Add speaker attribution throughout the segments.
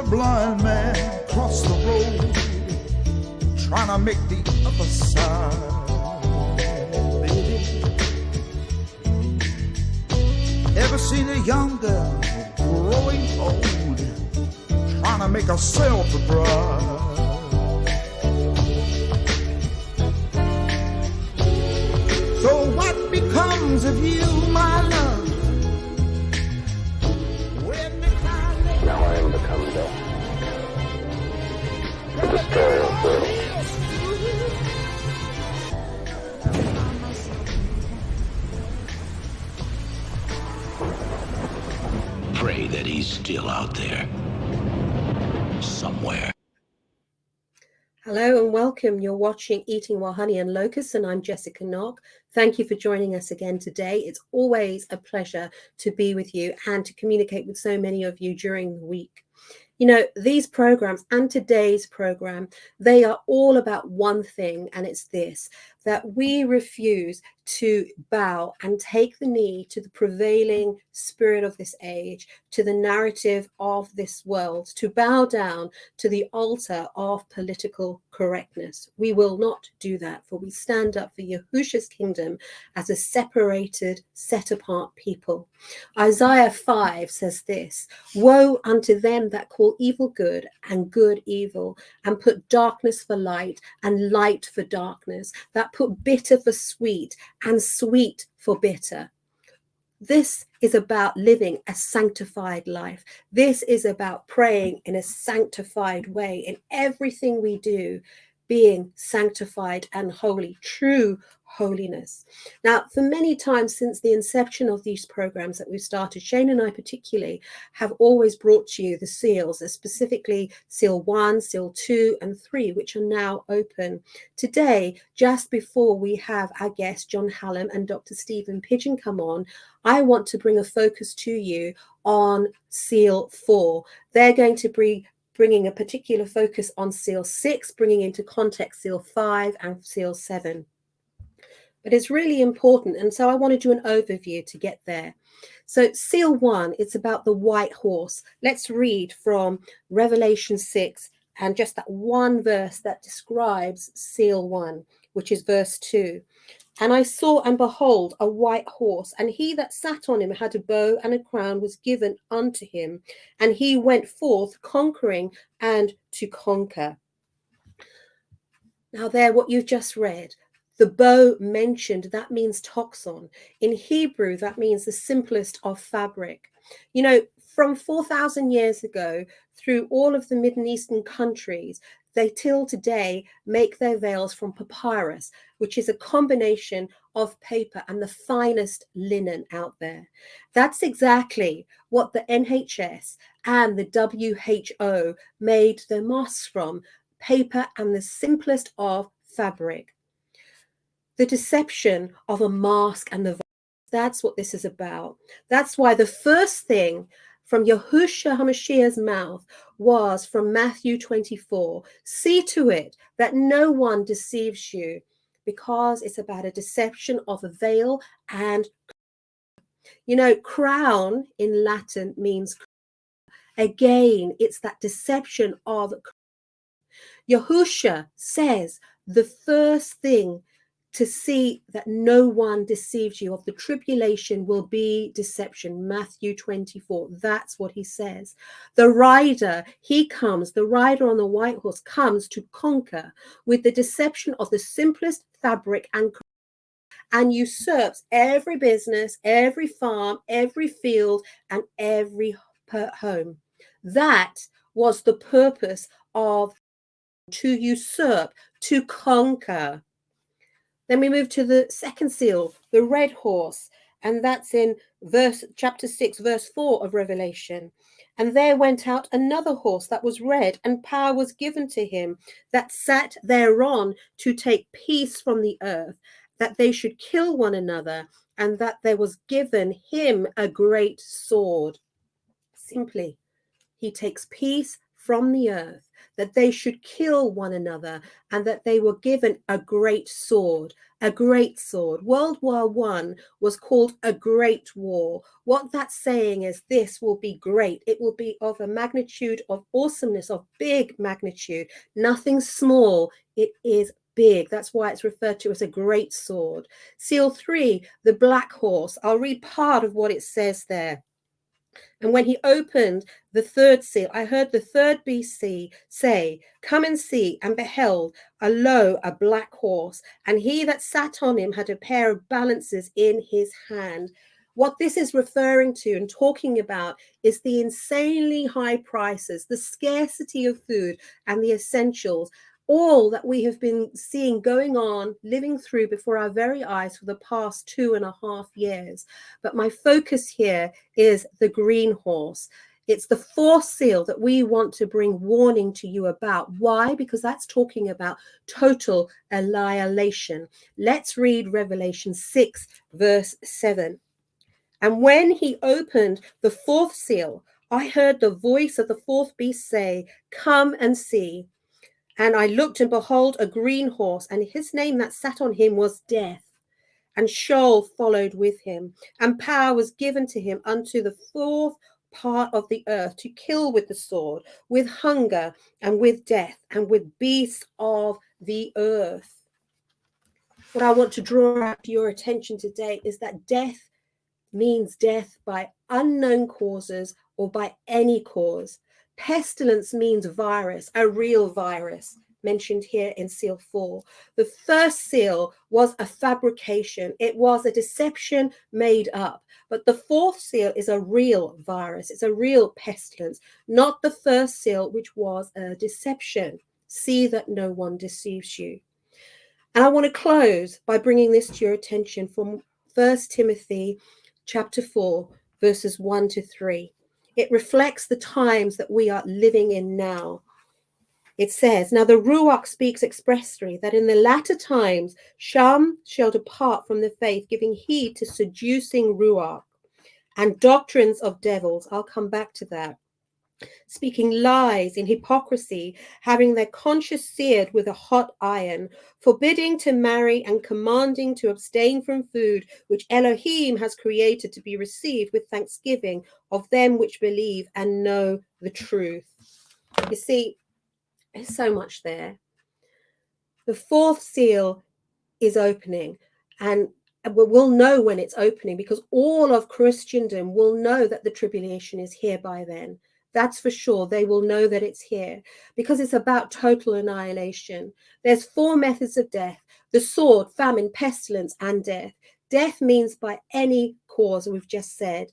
Speaker 1: blind man cross the road, trying to make the other side, baby. Ever seen a young girl growing old, trying to make herself a bride? So what becomes of you, my love?
Speaker 2: Now I am become death, the destroyer of worlds.
Speaker 3: Pray that he's still out there, somewhere.
Speaker 4: Hello and welcome. You're watching Eating While Honey and Locusts, and I'm Jessica Knock. Thank you for joining us again today. It's always a pleasure to be with you and to communicate with so many of you during the week. You know, these programs and today's program, they are all about one thing, and it's this, that we refuse to bow and take the knee to the prevailing spirit of this age, to the narrative of this world, to bow down to the altar of political correctness. We will not do that, for we stand up for Yahushua's kingdom as a separated, set-apart people. Isaiah 5 says this, "Woe unto them that call evil good and good evil, and put darkness for light and light for darkness, that put bitter for sweet and sweet for bitter." This is about living a sanctified life. This is about praying in a sanctified way, in everything we do, being sanctified and holy, true holiness. Now, for many times since the inception of these programs that we've started, Shane and I particularly have always brought to you the seals, specifically seal 1, seal 2, and 3, which are now open. Today, just before we have our guests, John Hallam and Dr. Stephen Pidgeon, come on, I want to bring a focus to you on seal 4. They're going to be bringing a particular focus on seal 6, bringing into context seal 5 and seal 7. But it's really important, and so I want to do an overview to get there. So seal 1, it's about the white horse. Let's read from Revelation 6 and just that one verse that describes seal 1, which is verse 2. "And I saw, and behold, a white horse, and he that sat on him had a bow, and a crown was given unto him, and he went forth conquering and to conquer." Now there, what you've just read, the bow mentioned, that means toxon. In Hebrew, that means the simplest of fabric. You know, from 4,000 years ago, through all of the Middle Eastern countries, they till today make their veils from papyrus, which is a combination of paper and the finest linen out there. That's exactly what the NHS and the WHO made their masks from, paper and the simplest of fabric. The deception of a mask and the virus, that's what this is about. That's why the first thing from Yahushua HaMashiach's mouth was from Matthew 24. "See to it that no one deceives you," because it's about a deception of a veil and, you know, crown in Latin means, again, it's that deception of. Yahushua says the first thing to see that no one deceives you of the tribulation will be deception. Matthew 24, that's what he says. The rider, he comes, the rider on the white horse comes to conquer with the deception of the simplest fabric and usurps every business, every farm, every field, and every home. That was the purpose of to usurp, to conquer. Then we move to the second seal, the red horse, and that's in chapter 6, verse 4 of Revelation. "And there went out another horse that was red, and power was given to him that sat thereon to take peace from the earth, that they should kill one another, and that there was given him a great sword." Simply, he takes peace from the earth. that they should kill one another, and that they were given a great sword. A great sword. World War I was called a great war. What that's saying is this will be great. It will be of a magnitude of awesomeness, of big magnitude, nothing small. It is big. That's why it's referred to as a great sword. Seal 3, the black horse. I'll read part of what it says there. And when he opened the third seal, I heard the third beast say, "Come and see." And beheld, a black horse, and he that sat on him had a pair of balances in his hand. What this is referring to and talking about is the insanely high prices, the scarcity of food and the essentials, all that we have been seeing going on, living through before our very eyes for the past 2.5 years. But my focus here is the green horse. It's the fourth seal that we want to bring warning to you about. Why? Because that's talking about total annihilation. Let's read Revelation 6, verse 7. And when he opened the fourth seal, I heard the voice of the fourth beast say, "Come and see." And I looked, and behold, a green horse, and his name that sat on him was Death. And Sheol followed with him, and power was given to him unto the fourth part of the earth to kill with the sword, with hunger, and with death, and with beasts of the earth. What I want to draw out to your attention today is that death means death by unknown causes or by any cause. Pestilence means virus, a real virus, mentioned here in seal 4. The first seal was a fabrication. It was a deception made up. But the fourth seal is a real virus. It's a real pestilence, not the first seal, which was a deception. See that no one deceives you. And I want to close by bringing this to your attention from 1 Timothy chapter 4, verses 1 to 3. It reflects the times that we are living in now. It says, "Now the Ruach speaks expressly that in the latter times some shall depart from the faith, giving heed to seducing Ruach and doctrines of devils." I'll come back to that. "Speaking lies in hypocrisy, having their conscience seared with a hot iron, forbidding to marry and commanding to abstain from food, which Elohim has created to be received with thanksgiving of them which believe and know the truth." You see, there's so much there. The fourth seal is opening, and we'll know when it's opening because all of Christendom will know that the tribulation is here by then. That's for sure. They will know that it's here because it's about total annihilation. There's 4 methods of death: the sword, famine, pestilence, and death. Death means by any cause, we've just said.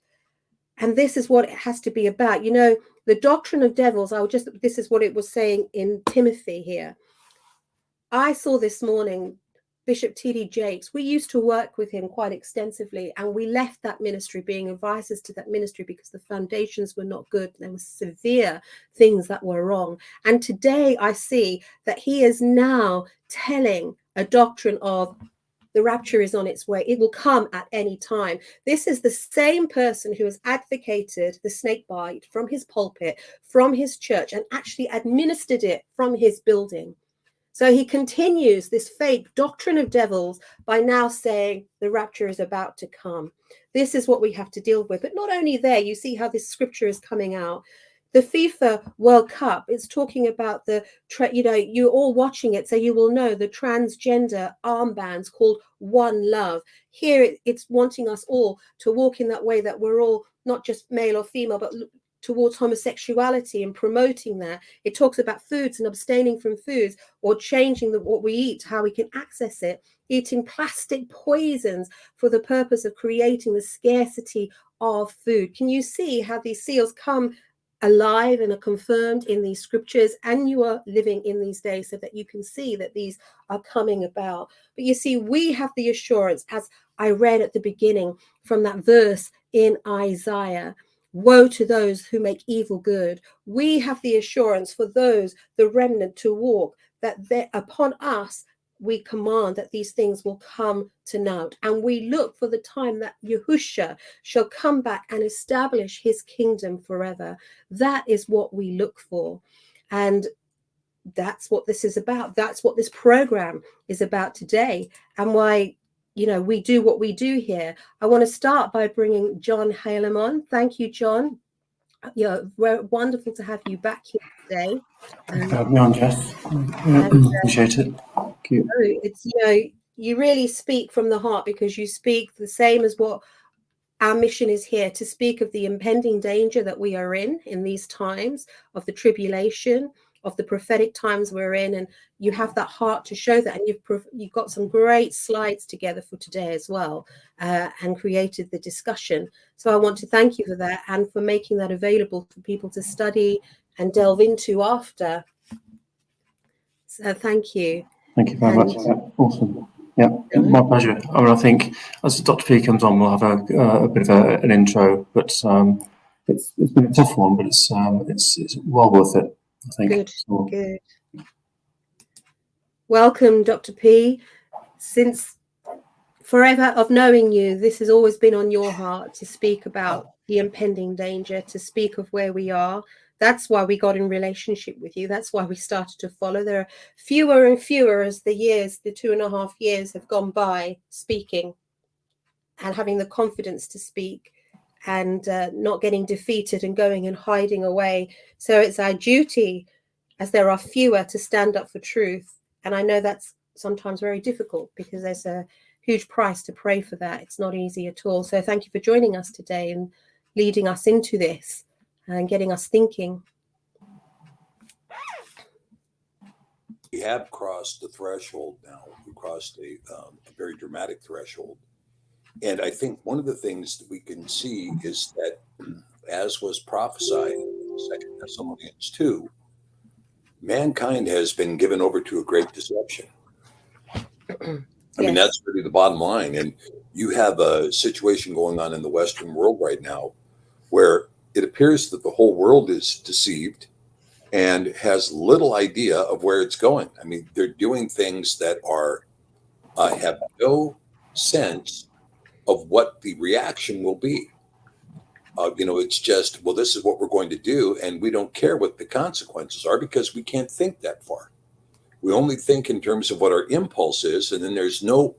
Speaker 4: And this is what it has to be about. You know, the doctrine of devils, this is what it was saying in Timothy here. I saw this morning Bishop T.D. Jakes. We used to work with him quite extensively, and we left that ministry, being advisors to that ministry, because the foundations were not good. There were severe things that were wrong. And today I see that he is now telling a doctrine of the rapture is on its way. It will come at any time. This is the same person who has advocated the snake bite from his pulpit, from his church, and actually administered it from his building. So he continues this fake doctrine of devils by now saying the rapture is about to come. This is what we have to deal with. But not only there, you see how this scripture is coming out. The FIFA World Cup, it's talking about you're all watching it, so you will know the transgender armbands called One Love. Here it's wanting us all to walk in that way, that we're all not just male or female, but towards homosexuality and promoting that. It talks about foods and abstaining from foods, or changing what we eat, how we can access it, eating plastic poisons for the purpose of creating the scarcity of food. Can you see how these seals come alive and are confirmed in these scriptures? And you are living in these days so that you can see that these are coming about. But you see, we have the assurance, as I read at the beginning from that verse in Isaiah, "Woe to those who make evil good." We have the assurance for those, the remnant, to walk, that upon us we command that these things will come to naught. And we look for the time that Yahushua shall come back and establish his kingdom forever. That is what we look for. And that's what this is about. That's what this program is about today, and why, you know, we do what we do here. I want to start by bringing John Hallam on. Thank you, John. Wonderful to have you back here today.
Speaker 5: Thanks for having me on, Jess. Appreciate it. Thank you.
Speaker 4: It's, you know, you really speak from the heart, because you speak the same as what our mission is here, to speak of the impending danger that we are in these times of the tribulation, of the prophetic times we're in, and you have that heart to show that, and you've got some great slides together for today as well, and created the discussion. So I want to thank you for that, and for making that available for people to study and delve into after. So thank you.
Speaker 5: Thank you very much. Awesome. Yeah, my pleasure. I mean, I think as Dr. P comes on, we'll have a bit of an intro, but it's been a tough one, but it's well worth it, I think.
Speaker 4: Good, good. Welcome, Dr. P. Since forever of knowing you, this has always been on your heart to speak about the impending danger, to speak of where we are. That's why we got in relationship with you. That's why we started to follow. There are fewer and fewer as the 2.5 years have gone by, speaking and having the confidence to speak, and not getting defeated and going and hiding away. So it's our duty, as there are fewer, to stand up for truth. And I know that's sometimes very difficult, because there's a huge price to pay for that. It's not easy at all. So thank you for joining us today and leading us into this and getting us thinking.
Speaker 6: We have crossed the threshold now. We crossed a very dramatic threshold. And I think one of the things that we can see is that, as was prophesied in 2 Thessalonians 2, mankind has been given over to a great deception. I mean, that's really the bottom line. And you have a situation going on in the Western world right now where it appears that the whole world is deceived and has little idea of where it's going. I mean, they're doing things that are have no sense of what the reaction will be. It's just, well, this is what we're going to do, and we don't care what the consequences are, because we can't think that far. We only think in terms of what our impulse is, and then there's no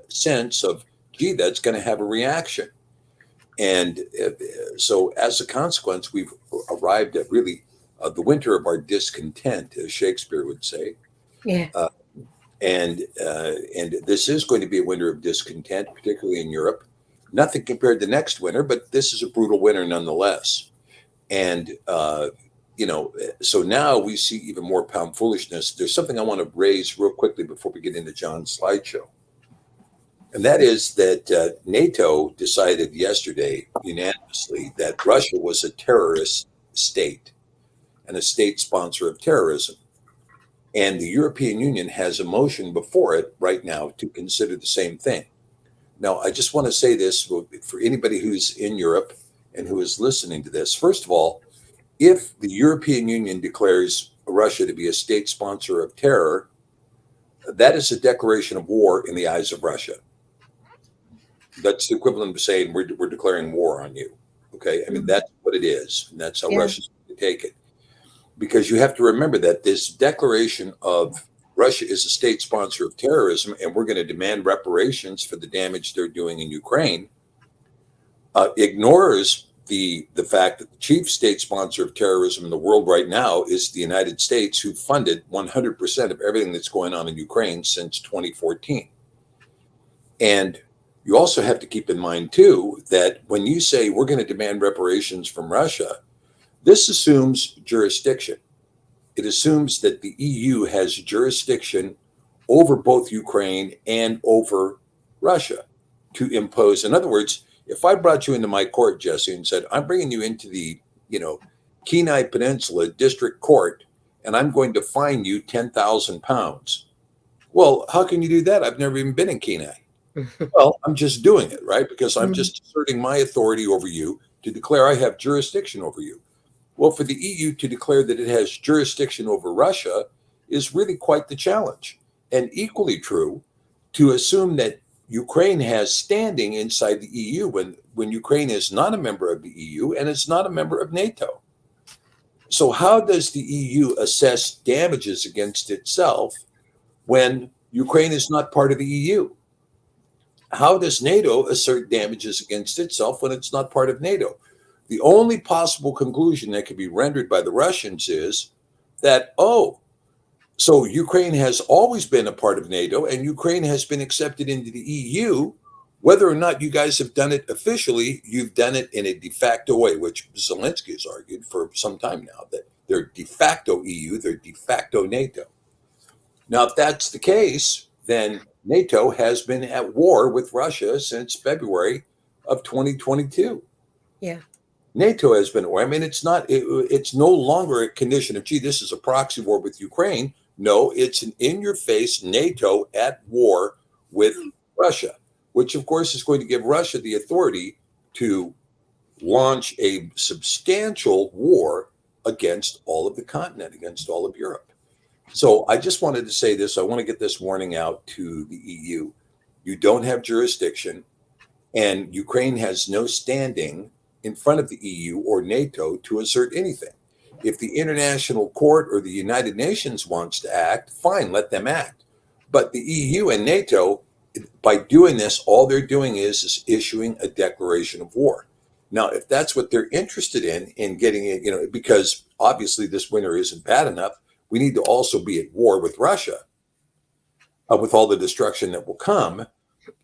Speaker 6: sense of, gee, that's going to have a reaction. And so as a consequence, we've arrived at really the winter of our discontent, as Shakespeare would say.
Speaker 4: Yeah.
Speaker 6: And this is going to be a winter of discontent, particularly in Europe. Nothing compared to next winter, but this is a brutal winter nonetheless. And, so now we see even more pound foolishness. There's something I want to raise real quickly before we get into John's slideshow. And that is that NATO decided yesterday unanimously that Russia was a terrorist state and a state sponsor of terrorism. And the European Union has a motion before it right now to consider the same thing. Now, I just want to say this for anybody who's in Europe and who is listening to this. First of all, if the European Union declares Russia to be a state sponsor of terror, that is a declaration of war in the eyes of Russia. That's the equivalent of saying we're declaring war on you. Okay. I mean, that's what it is. And that's how Russia's going to take it. Because you have to remember that this declaration of Russia is a state sponsor of terrorism, and we're going to demand reparations for the damage they're doing in Ukraine, ignores the fact that the chief state sponsor of terrorism in the world right now is the United States, who funded 100% of everything that's going on in Ukraine since 2014. And you also have to keep in mind, too, that when you say we're going to demand reparations from Russia, this assumes jurisdiction. It assumes that the EU has jurisdiction over both Ukraine and over Russia to impose. In other words, if I brought you into my court, Jesse, and said, I'm bringing you into the, Kenai Peninsula District Court, and I'm going to fine you 10,000 pounds. Well, how can you do that? I've never even been in Kenai. Well, I'm just doing it, right? Because I'm just asserting my authority over you to declare I have jurisdiction over you. Well, for the EU to declare that it has jurisdiction over Russia is really quite the challenge. And equally true to assume that Ukraine has standing inside the EU when Ukraine is not a member of the EU and it's not a member of NATO. So how does the EU assess damages against itself when Ukraine is not part of the EU? How does NATO assert damages against itself when it's not part of NATO? The only possible conclusion that can be rendered by the Russians is that, oh, so Ukraine has always been a part of NATO and Ukraine has been accepted into the EU. Whether or not you guys have done it officially, you've done it in a de facto way, which Zelensky has argued for some time now, that they're de facto EU, they're de facto NATO. Now, if that's the case, then NATO has been at war with Russia since February of 2022.
Speaker 4: Yeah.
Speaker 6: NATO has been at war. I mean, it's no longer a condition of, gee, this is a proxy war with Ukraine. No, it's an in-your-face NATO at war with Russia, which of course is going to give Russia the authority to launch a substantial war against all of the continent, against all of Europe. So I just wanted to say this. I want to get this warning out to the EU. You don't have jurisdiction, and Ukraine has no standing in front of the EU or NATO to assert anything. If the International Court or the United Nations wants to act, fine, let them act. But the EU and NATO, by doing this, all they're doing is issuing a declaration of war. Now, if that's what they're interested in getting it, because obviously this winter isn't bad enough, we need to also be at war with Russia, with all the destruction that will come.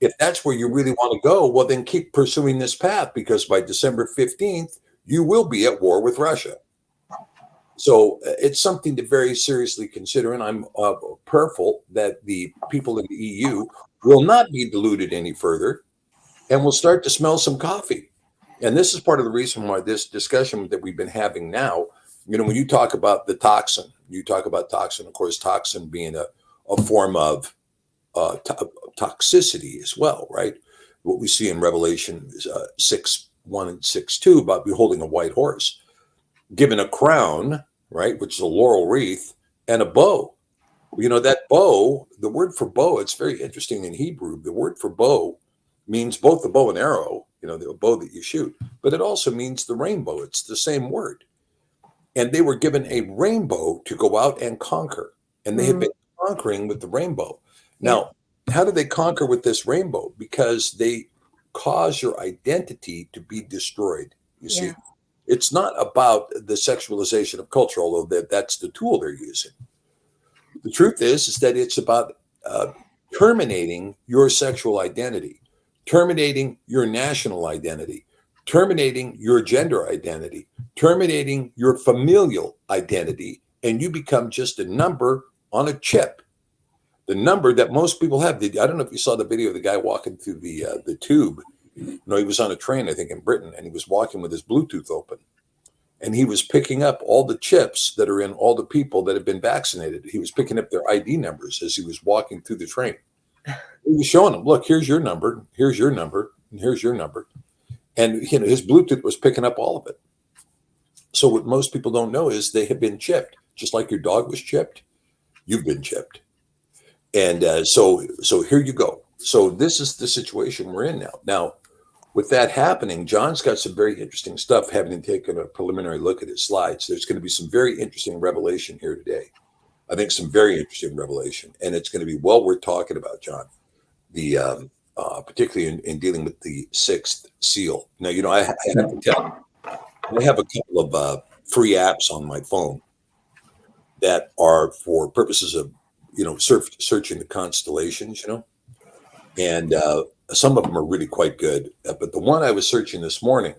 Speaker 6: If that's where you really want to go, well, then keep pursuing this path, because by December 15th, you will be at war with Russia. So it's something to very seriously consider. And I'm prayerful that the people in the EU will not be deluded any further and will start to smell some coffee. And this is part of the reason why this discussion that we've been having now, when you talk about the toxin, of course, toxin being a form of toxicity as well, right? What we see in Revelation 6:1 and 6:2 about beholding a white horse, given a crown, right, which is a laurel wreath, and a bow. That bow, the word for bow, it's very interesting in Hebrew. The word for bow means both the bow and arrow, the bow that you shoot, but it also means the rainbow. It's the same word. And they were given a rainbow to go out and conquer. And they have been conquering with the rainbow. Now, how do they conquer with this rainbow? Because they cause your identity to be destroyed. You see, it's not about the sexualization of culture, although that's the tool they're using. The truth is that it's about terminating your sexual identity, terminating your national identity, terminating your gender identity, terminating your familial identity, and you become just a number on a chip. The number that most people have. I don't know if you saw the video of the guy walking through the tube. He was on a train, I think, in Britain, and he was walking with his Bluetooth open. And he was picking up all the chips that are in all the people that have been vaccinated. He was picking up their ID numbers as he was walking through the train. He was showing them, look, here's your number, here's your number, and here's your number. And his Bluetooth was picking up all of it. So what most people don't know is they have been chipped. Just like your dog was chipped, you've been chipped. And so here you go. So this is the situation we're in now. Now, with that happening, John's got some very interesting stuff, having taken a preliminary look at his slides. There's going to be some very interesting revelation here today. I think some very interesting revelation, and it's going to be well worth talking about, John. The particularly in dealing with the sixth seal. Now, I have to tell you, I have a couple of free apps on my phone that are for purposes of searching the constellations, and some of them are really quite good. But the one I was searching this morning,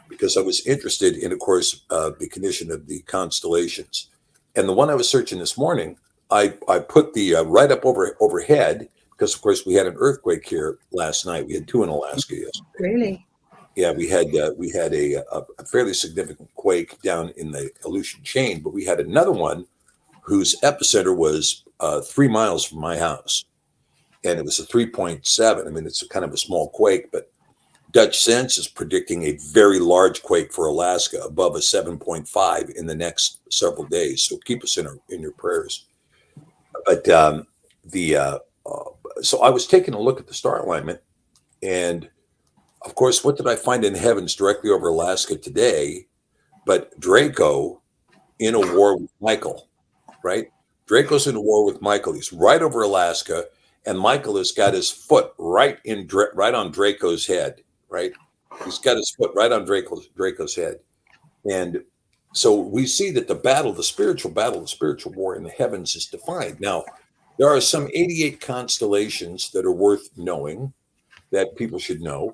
Speaker 6: because I was interested in, of course, the condition of the constellations, and the one I was searching this morning, I put the right up overhead, because of course we had an earthquake here last night. We had two in Alaska yesterday.
Speaker 4: Really?
Speaker 6: Yeah, we had a fairly significant quake down in the Aleutian chain, but we had another one whose epicenter was 3 miles from my house. And it was a 3.7. I mean, it's kind of a small quake, but Dutch Sense is predicting a very large quake for Alaska, above a 7.5 in the next several days. So keep us in your prayers. But so I was taking a look at the star alignment, and of course, what did I find in the heavens directly over Alaska today? But Draco in a war with Michael, right? Draco's in a war with Michael. He's right over Alaska, and Michael has got his foot right on Draco's head, right? He's got his foot right on Draco's head. And so we see that the spiritual war in the heavens is defined. Now, there are some 88 constellations that are worth knowing, that people should know.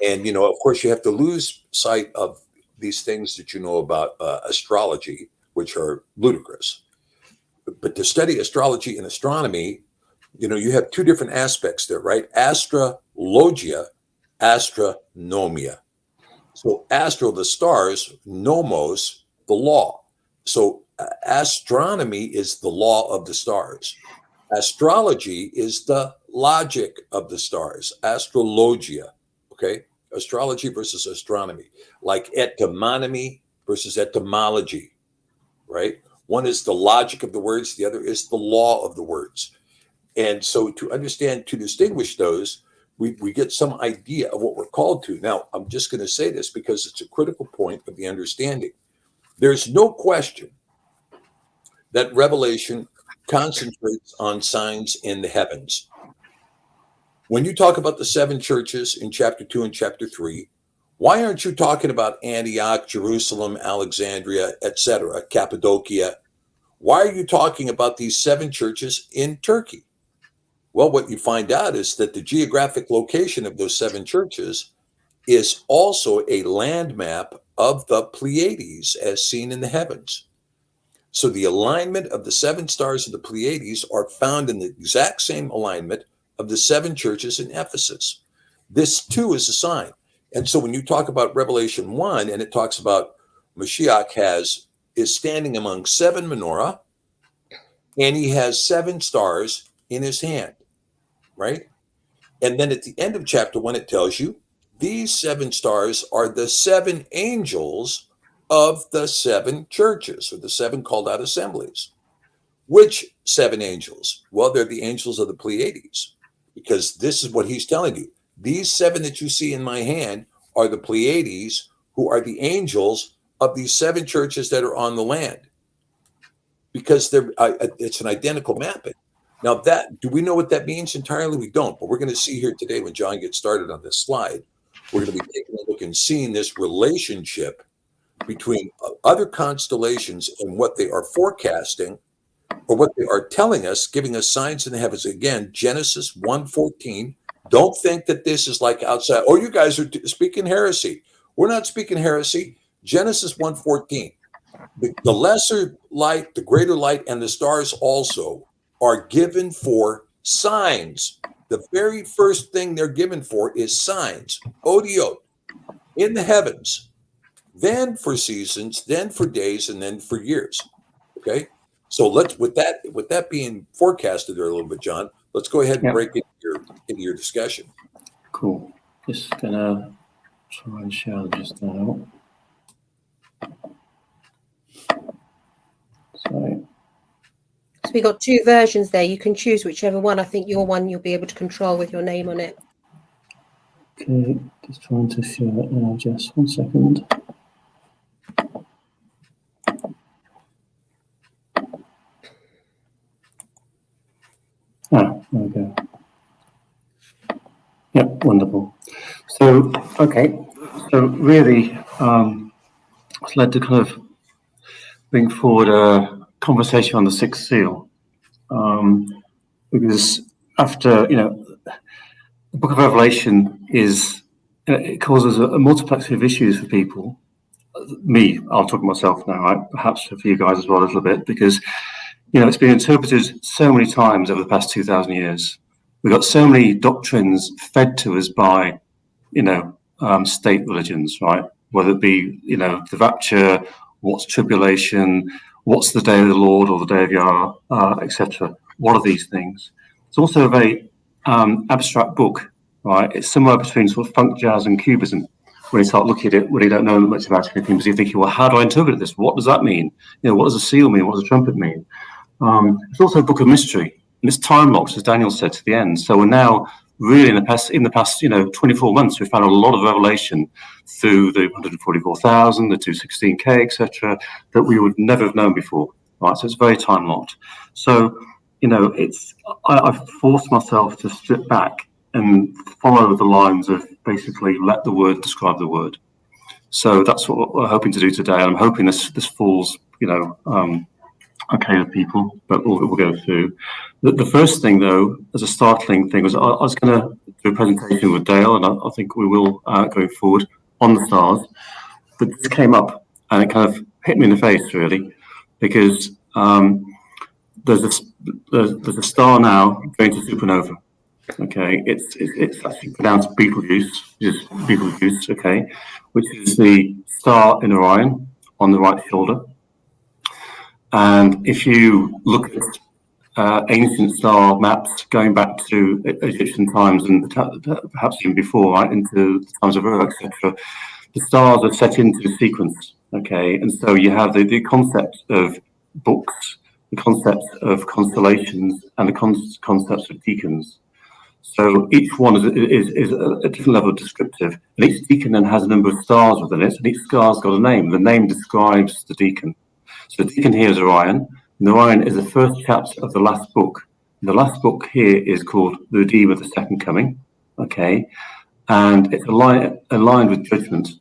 Speaker 6: And, of course, you have to lose sight of these things that you know about astrology, which are ludicrous. But to study astrology and astronomy, you have two different aspects there, right? Astrologia, astronomia. So astro, the stars, nomos, the law. So astronomy is the law of the stars. Astrology is the logic of the stars. Astrologia, okay? Astrology versus astronomy, like etymonymy versus etymology, right? One is the logic of the words, the other is the law of the words. And so to distinguish those, we get some idea of what we're called to. Now, I'm just going to say this because it's a critical point of the understanding. There's no question that Revelation concentrates on signs in the heavens. When you talk about the seven churches in chapter 2 and chapter 3, why aren't you talking about Antioch, Jerusalem, Alexandria, etc., Cappadocia? Why are you talking about these seven churches in Turkey? Well, what you find out is that the geographic location of those seven churches is also a land map of the Pleiades as seen in the heavens. So the alignment of the seven stars of the Pleiades are found in the exact same alignment of the seven churches in Ephesus. This too is a sign. And so when you talk about Revelation 1 and it talks about Mashiach is standing among seven menorah and he has seven stars in his hand, right? And then at the end of chapter 1, it tells you these seven stars are the seven angels of the seven churches, or the seven called out assemblies. Which seven angels? Well, they're the angels of the Pleiades, because this is what he's telling you. These seven that you see in my hand are the Pleiades, who are the angels of these seven churches that are on the land, because it's an identical mapping. Now, do we know what that means entirely? We don't, but we're going to see here today when John gets started on this slide, we're going to be taking a look and seeing this relationship between other constellations and what they are forecasting, or what they are telling us, giving us signs in the heavens. Again, Genesis 1:14. Don't think that this is like outside. Oh, you guys are speaking heresy. We're not speaking heresy. Genesis 1:14. The lesser light, the greater light, and the stars also are given for signs. The very first thing they're given for is signs, odiot, in the heavens, then for seasons, then for days, and then for years. Okay, so let's with that being forecasted there a little bit, John. Let's go ahead and break into your discussion.
Speaker 5: Cool. Just gonna try and share just now.
Speaker 4: So we got two versions there. You can choose whichever one. I think your one you'll be able to control with your name on it.
Speaker 5: Okay, just trying to share it now. Just 1 second. There we go. Yep, wonderful. So, okay, so really, it's led to kind of bring forward a conversation on the sixth seal, because after, the book of Revelation it causes a multiplicity of issues for people. I'll talk myself now, right? Perhaps for you guys as well a little bit, because, it's been interpreted so many times over the past 2,000 years. We've got so many doctrines fed to us by, state religions, right? Whether it be, the rapture, what's tribulation, what's the day of the Lord or the day of Yah, etc. What are these things? It's also a very abstract book, right? It's somewhere between sort of funk, jazz, and cubism. When you start looking at it, when you don't know much about anything, because you're thinking, well, how do I interpret this? What does that mean? What does a seal mean? What does a trumpet mean? It's also a book of mystery, and it's time locked, as Daniel said, to the end. So we're now really in the past 24 months, we've found a lot of revelation through the 144,000, the 216K, etc., that we would never have known before. Right, so it's very time locked. So I've forced myself to strip back and follow the lines of basically let the word describe the word. So that's what we're hoping to do today. And I'm hoping this falls, okay with people, but we'll go through. The first thing, though, as a startling thing, was I was going to do a presentation with Dale, and I think we will going forward on the stars. But this came up, and it kind of hit me in the face, really, because there's a star now going to supernova. Okay, it's actually pronounced Betelgeuse, okay, which is the star in Orion on the right shoulder. And if you look at ancient star maps going back to Egyptian times and perhaps even before, right, into the times of Ur, etc., the stars are set into sequence, okay, and so you have the concept of books, the concept of constellations, and the concepts of deacons. So each one is a different level of descriptive, and each deacon then has a number of stars within it, and each star's got a name. The name describes the deacon. So the deacon here is Orion, and Orion is the first chapter of the last book. And the last book here is called The Redeemer, the Second Coming, okay, and it's aligned with judgment,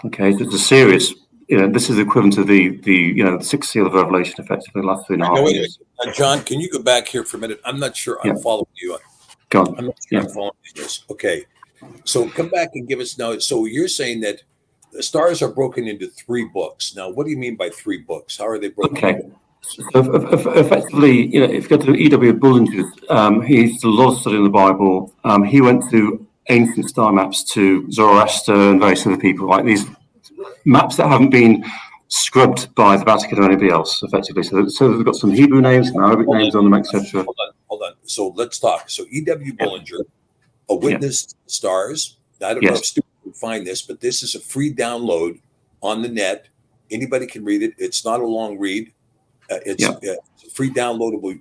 Speaker 5: okay. So it's a serious. This is equivalent to the sixth seal of Revelation, effectively, the last 3.5 years.
Speaker 6: John, can you go back here for a minute? I'm not sure I'm following you.
Speaker 5: Go on.
Speaker 6: I'm not sure I'm following this. Okay. So come back and give us now. So you're saying that the stars are broken into 3 books. Now, what do you mean by 3 books? How are they broken?
Speaker 5: Okay. So effectively, if you go to E.W. Bullinger's, he's a lot of study in the Bible. He went to ancient star maps to Zoroaster and various other people, like these maps that haven't been scrubbed by the Vatican or anybody else, effectively. So they've got some Hebrew names, some Arabic names on them, etc.
Speaker 6: Hold on. So let's talk. So E.W. Bullinger, A Witness to the Stars. I don't know if students can find this, but this is a free download on the net. Anybody can read it. It's not a long read. It's a free downloadable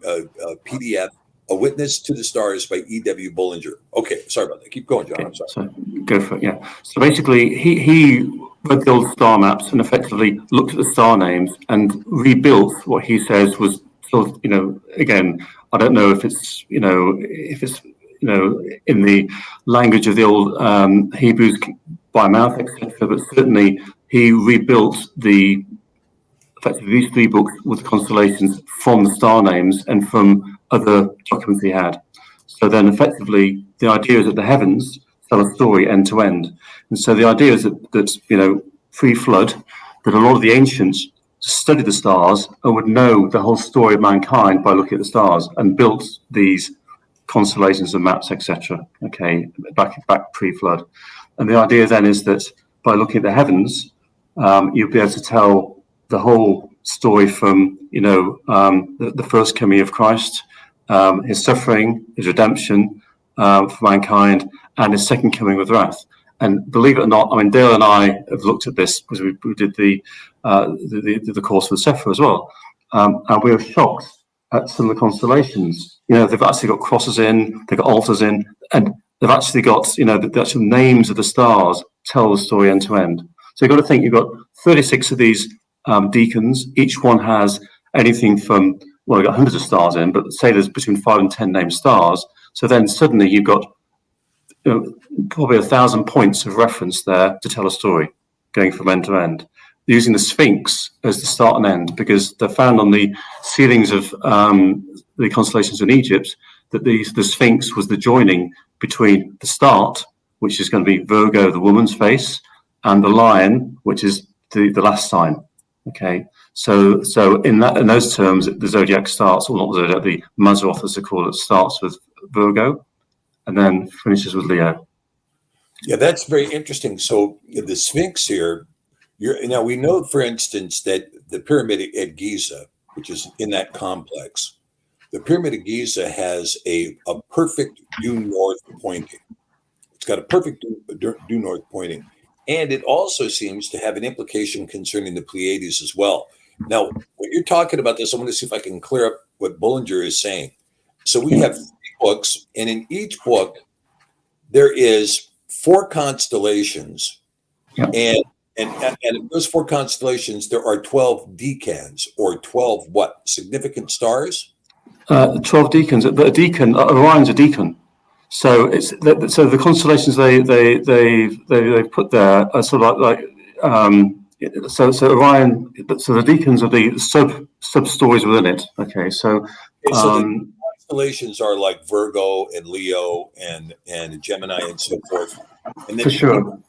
Speaker 6: PDF. A Witness to the Stars by E.W. Bullinger. Okay, sorry about that. Keep going, John. I'm sorry.
Speaker 5: So go for it. Yeah. So basically, he read the old star maps and effectively looked at the star names and rebuilt what he says was sort of, again, I don't know if it's in the language of the old Hebrews by mouth, etc. But certainly he rebuilt effectively these 3 books with constellations from the star names and from other documents he had. So then effectively the idea is that the heavens tell a story end to end. And so the idea is that pre-flood, that a lot of the ancients studied the stars and would know the whole story of mankind by looking at the stars and built these constellations and maps, etc. Okay, back pre-flood. And the idea then is that by looking at the heavens, you'll be able to tell the whole story from the first coming of Christ, his suffering, his redemption for mankind, and his second coming with wrath. And believe it or not, I mean, Dale and I have looked at this because we did the course with Sephra as well, and we were shocked at some of the constellations. They've actually got crosses in, they've got altars in, and they've actually got the actual names of the stars tell the story end to end. So you've got to think you've got 36 of these deacons. Each one has anything from, well, you've got hundreds of stars in, but say there's between 5 and 10 named stars. So then suddenly you've got probably 1,000 points of reference there to tell a story, going from end to end. Using the Sphinx as the start and end, because they're found on the ceilings of the constellations in Egypt that the Sphinx was the joining between the start, which is going to be Virgo, the woman's face, and the lion, which is the last sign. Okay, so in those terms, the zodiac starts, or not the zodiac, the Mazzaroth, as they call it, starts with Virgo, and then finishes with Leo.
Speaker 6: Yeah, that's very interesting. So the Sphinx here, now we know, for instance, that the pyramid at Giza, which is in that complex, the pyramid of Giza has a perfect due north pointing. It's got a perfect due north pointing. And it also seems to have an implication concerning the Pleiades as well. Now, when you're talking about this, I want to see if I can clear up what Bullinger is saying. So we have books, and in each book there is 4 constellations,
Speaker 5: Yeah.
Speaker 6: and in those 4 constellations there are 12 decans, or 12 what? Significant stars?
Speaker 5: 12 deacons. But a deacon, Orion's a deacon. So so the constellations they put there are sort of like so Orion. So the deacons are the sub stories within it. Okay, so
Speaker 6: The constellations are like Virgo and Leo and Gemini and so forth. And then
Speaker 5: for sure.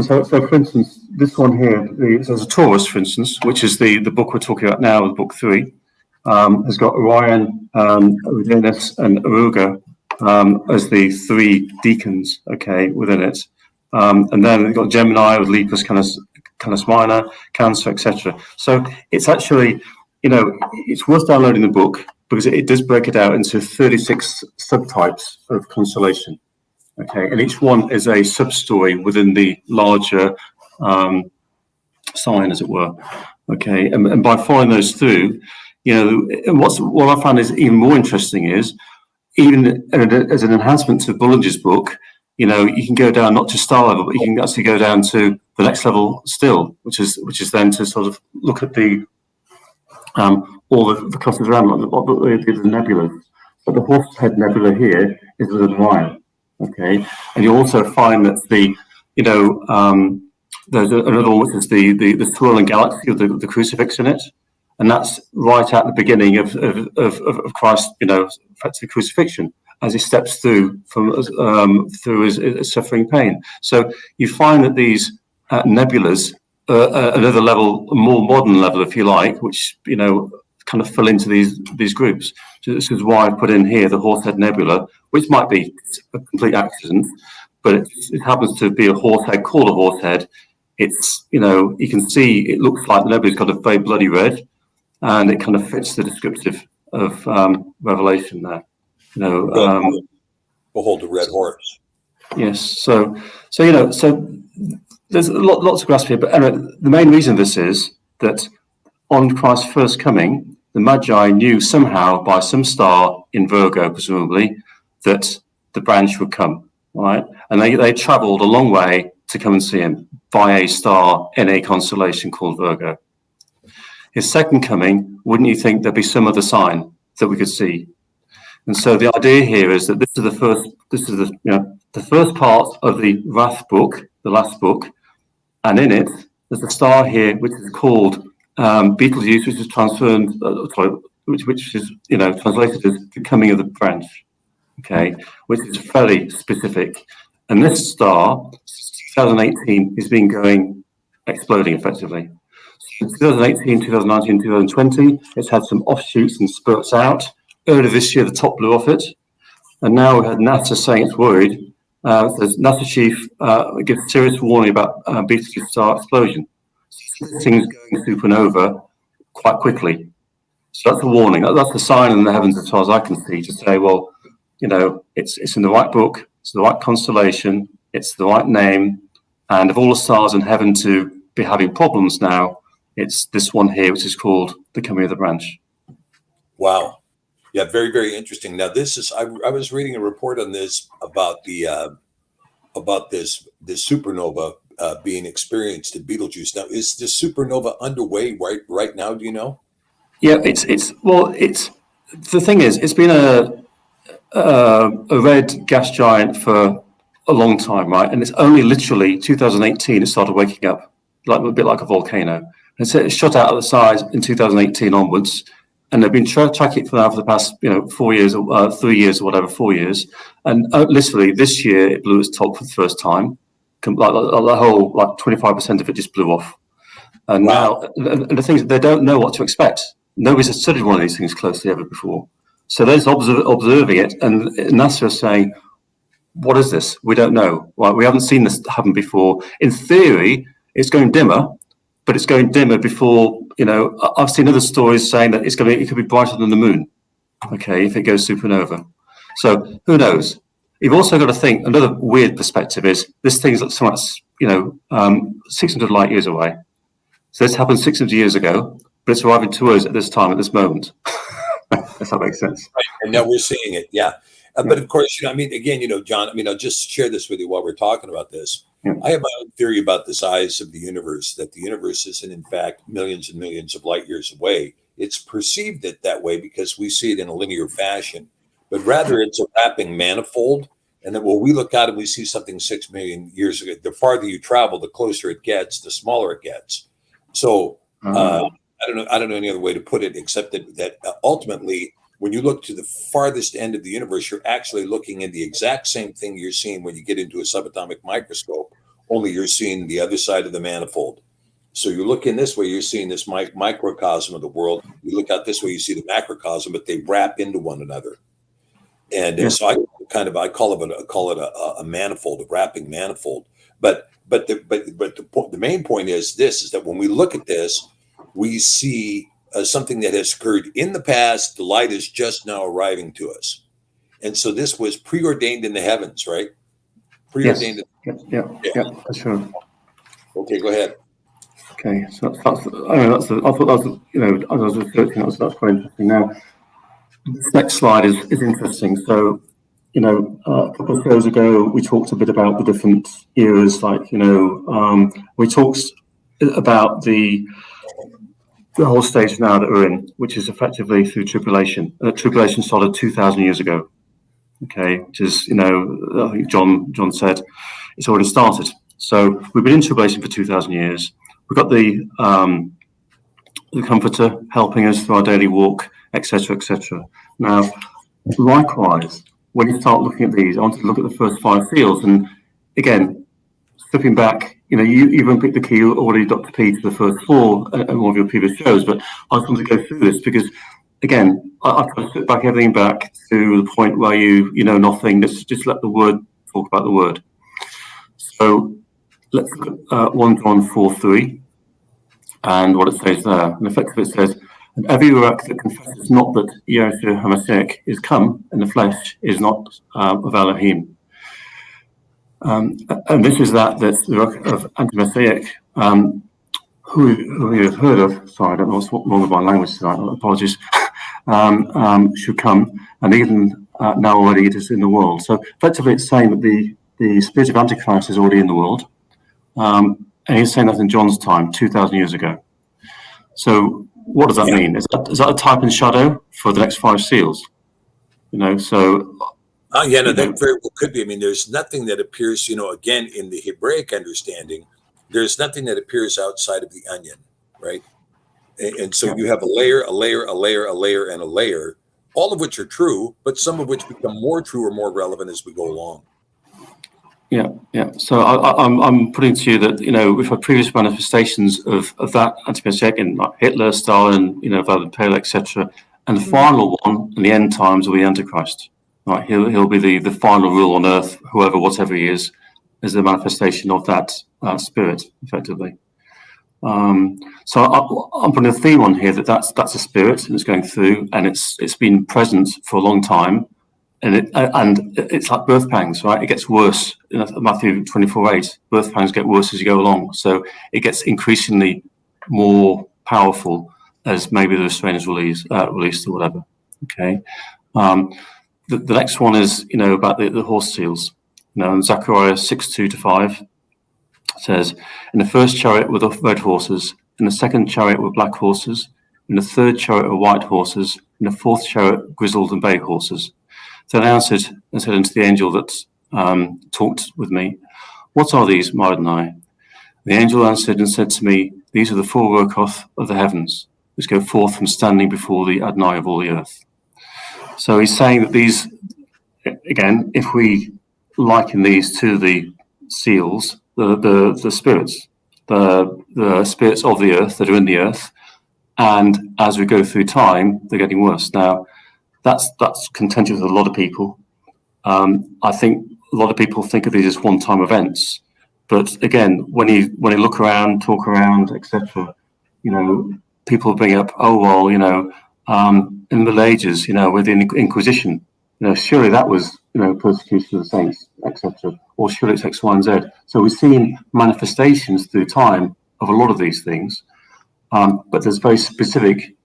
Speaker 5: So for instance, this one here, there's a Taurus, for instance, which is the book we're talking about now, book 3, has got Orion, Uranus, and Aruga as the 3 deacons, okay, within it. And then we've got Gemini with Lepus, Canis Minor, Cancer, etc. So it's actually, it's worth downloading the book because it does break it out into 36 subtypes of constellation. Okay, and each one is a sub-story within the larger sign, as it were. Okay, and by following those through, and what I found is even more interesting is, even as an enhancement to Bullinger's book, you can go down not to star level, but you can actually go down to the next level still, which is then to sort of look at the all the clusters around, like the nebulas. But the Horsehead Nebula here is within Orion. Okay, and you also find that there's another one which is the swirling galaxy of the crucifix in it, and that's right at the beginning of Christ, effectively crucifixion, as he steps through through his suffering pain. So you find that these nebulas, another level, a more modern level, if you like, which kind of fill into these groups. So this is why I put in here the Horsehead Nebula, which might be a complete accident, but it happens to be a horsehead called a horsehead. It's, you can see it looks like the nebula's got a very bloody red, and it kind of fits the descriptive of Revelation there.
Speaker 6: Behold the red horse.
Speaker 5: Yes. So there's lots of grasp here, but anyway, the main reason this is that on Christ's first coming, the Magi knew somehow by some star in Virgo, presumably, that the branch would come, right? And they travelled a long way to come and see him by a star in a constellation called Virgo. His second coming, wouldn't you think there'd be some other sign that we could see? And so the idea here is that this is the first part of the Wrath book, the last book, and in it there's a star here which is called Betelgeuse, which is which is translated as the coming of the branch, okay, which is fairly specific. And this star, 2018, has been exploding effectively. So 2018, 2019, 2020, it's had some offshoots and spurts out. Earlier this year, the top blew off it, and now we had NASA saying it's worried. The NASA chief gives serious warning about Betelgeuse star explosion. This thing's going supernova quite quickly. So that's a warning. That's a sign in the heavens, as far as I can see, to say, well, it's in the right book, it's the right constellation, it's the right name, and of all the stars in heaven to be having problems now, it's this one here, which is called the coming of the branch.
Speaker 6: Wow. Yeah, very, very interesting. Now, this is I was reading a report on this about this supernova being experienced at Betelgeuse. Now, is this supernova underway right now? Do you know?
Speaker 5: Yeah, it's the thing is, it's been a red gas giant for a long time, right? And it's only literally 2018 it started waking up, like a bit like a volcano. And so it shot out of the size in 2018 onwards, and they've been tracking it for the past 4 years or 3 years or whatever, 4 years. And literally this year it blew its top for the first time. Like the whole 25% of it just blew off. And wow. Now, and the thing is, they don't know what to expect. Nobody's studied one of these things closely ever before. So they're just observing it, and NASA is saying, what is this? We don't know. Well, we haven't seen this happen before. In theory, it's going dimmer, but it's going dimmer before, I've seen other stories saying that it could be brighter than the moon, okay, if it goes supernova. So who knows? You've also got to think, another weird perspective is, this thing's so much, 600 light years away. So this happened 600 years ago, but it's arriving to us at this time, at this moment. If that makes sense.
Speaker 6: Right. And now we're seeing it. Yeah. But of course, I mean, again, John, I mean, I'll just share this with you while we're talking about this.
Speaker 5: Yeah.
Speaker 6: I have my own theory about the size of the universe, that the universe isn't, in fact, millions and millions of light years away. It's perceived it that way because we see it in a linear fashion, but rather it's a wrapping manifold. And that when we look out and we see something 6 million years ago, the farther you travel, the closer it gets, the smaller it gets. So I don't know any other way to put it except that ultimately, when you look to the farthest end of the universe, you're actually looking at the exact same thing you're seeing when you get into a subatomic microscope, only you're seeing the other side of the manifold. So you look in this way, you're seeing this microcosm of the world. You look out this way, you see the macrocosm, but they wrap into one another. And so I call it a manifold, a wrapping manifold. But the main point is this: is that when we look at this, we see something that has occurred in the past. The light is just now arriving to us, and so this was preordained in the heavens, right? Preordained.
Speaker 5: Yes. Yeah, for sure.
Speaker 6: Okay, go ahead.
Speaker 5: Okay, so that's I thought that was, as I was researching, that's quite interesting. Now, this next slide is interesting. So, a couple of shows ago, we talked a bit about the different eras, like, we talked about the whole stage now that we're in, which is effectively through tribulation. Tribulation started 2,000 years ago. Okay, which is, I think John said it's already started. So we've been in tribulation for 2,000 years. We've got the Comforter helping us through our daily walk, etc., etc. Now, likewise, when you start looking at these, I want to look at the first 5 seals, and again, stepping back, you even picked the key already, Dr. P, to the first 4 in one of your previous shows, but I just want to go through this because, again, I've got to sit back everything back to the point where you know nothing. Just let the word talk about the word. So let's look at 1 John 4:3 and what it says there. And effectively it says, "And every work that confesses not that Yeshua HaMashiach is come in the flesh is not of Elohim." And this is that's the work of anti-Messiah, who you have heard of. Sorry, I don't know what's wrong with my language tonight. Apologies. Should come, and even now already it is in the world. So effectively, it's saying that the spirit of Antichrist is already in the world, and he's saying that in John's time, 2,000 years ago. So what does that mean? Is that a type and shadow for the next 5 seals? So.
Speaker 6: That very well could be. I mean, there's nothing that appears, again, in the Hebraic understanding, there's nothing that appears outside of the onion, right? And so you have a layer, a layer, a layer, a layer, and a layer, all of which are true, but some of which become more true or more relevant as we go along.
Speaker 5: Yeah. So I'm putting to you that, we've had previous manifestations of that anti-Messiah, like Hitler, Stalin, Vladimir Pale, etc. And the final one in the end times will be Antichrist. Right, he'll be the final rule on earth, whatever he is the manifestation of that spirit, effectively. So I'm putting a theme on here that's a spirit and it's going through, and it's been present for a long time, and it's like birth pangs, right? It gets worse. In Matthew 24:8, birth pangs get worse as you go along. So it gets increasingly more powerful as maybe the Restrainer is released or whatever. Okay. The next one is, about the horse seals. In Zechariah 6:2-5 says, "In the first chariot were the red horses, in the second chariot were black horses, in the third chariot were white horses, in the fourth chariot grizzled and bay horses. Then I answered and said unto the angel that talked with me, What are these, my Adonai? The angel answered and said to me, These are the 4 Rokoth of the heavens, which go forth from standing before the Adonai of all the earth." So he's saying that these, again, if we liken these to the seals, the spirits, the spirits of the earth that are in the earth, and as we go through time, they're getting worse. Now, that's contentious with a lot of people. I think a lot of people think of these as one-time events, but again, when you look around, talk around, etc., people bring up, in the Middle Ages, with the Inquisition, surely that was, persecution of the saints, etc., or surely it's X, Y, and Z. So we've seen manifestations through time of a lot of these things, but there's very specific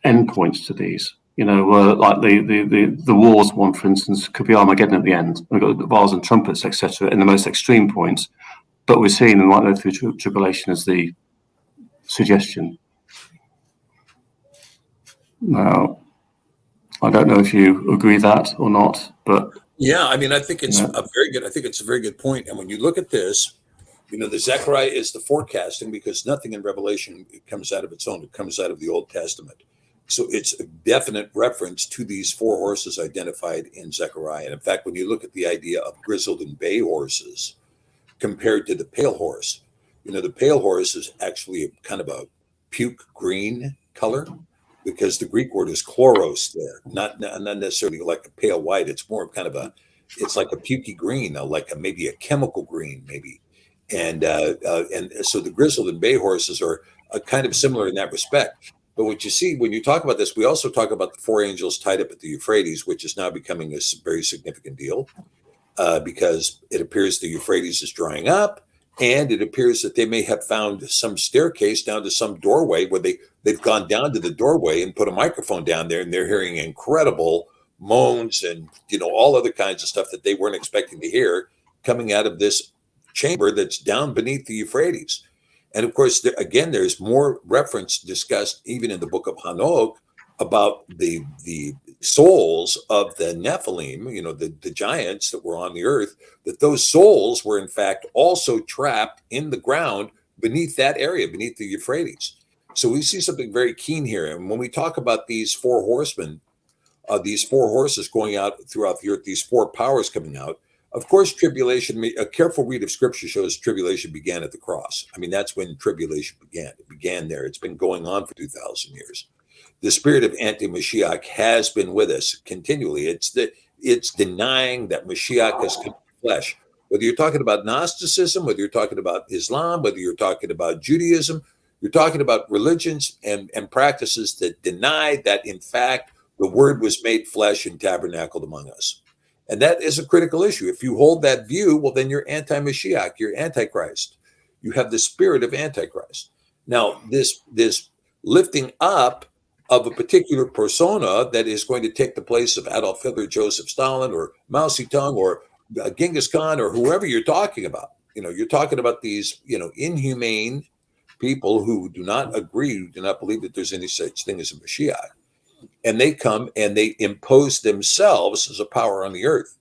Speaker 5: endpoints to these. Like the wars one, for instance, could be Armageddon at the end. We've got the vials and trumpets, etc., in the most extreme points. But we're seeing them right there through tribulation as the suggestion. Now, I don't know if you agree that or not, but
Speaker 6: yeah, I mean, I think it's a very good. I think it's a very good point. And when you look at this, the Zechariah is the forecasting, because nothing in Revelation comes out of its own. It comes out of the Old Testament. So it's a definite reference to these four horses identified in Zechariah. And in fact, when you look at the idea of grizzled and bay horses compared to the pale horse, the pale horse is actually kind of a puke green color, because the Greek word is chloros there, not necessarily like a pale white. It's more kind of it's like a pukey green, maybe a chemical green, maybe. And so the grizzled and bay horses are kind of similar in that respect. But what you see when you talk about this, we also talk about the four angels tied up at the Euphrates, which is now becoming a very significant deal, because it appears the Euphrates is drying up. And it appears that they may have found some staircase down to some doorway where they've gone down to the doorway and put a microphone down there, and they're hearing incredible moans and all other kinds of stuff that they weren't expecting to hear coming out of this chamber that's down beneath the Euphrates. And of course, there's more reference discussed even in the book of Hanok about the souls of the Nephilim, the giants that were on the earth, that those souls were in fact also trapped in the ground beneath that area, beneath the Euphrates. So we see something very keen here. And when we talk about these four horsemen, these four horses going out throughout the earth, these four powers coming out, of course, tribulation, a careful read of scripture shows tribulation began at the cross. I mean, that's when tribulation began. It began there. It's been going on for 2,000 years. The spirit of anti-Mashiach has been with us continually. It's denying that Mashiach has come to flesh. Whether you're talking about Gnosticism, whether you're talking about Islam, whether you're talking about Judaism, you're talking about religions and practices that deny that, in fact, the word was made flesh and tabernacled among us. And that is a critical issue. If you hold that view, well, then you're anti-Mashiach, you're Antichrist. You have the spirit of Antichrist. Now, this lifting up of a particular persona that is going to take the place of Adolf Hitler, Joseph Stalin, or Mao Zedong, or Genghis Khan, or whoever you're talking about. You're talking about these, inhumane people who do not agree, who do not believe that there's any such thing as a Mashiach. And they come and they impose themselves as a power on the earth.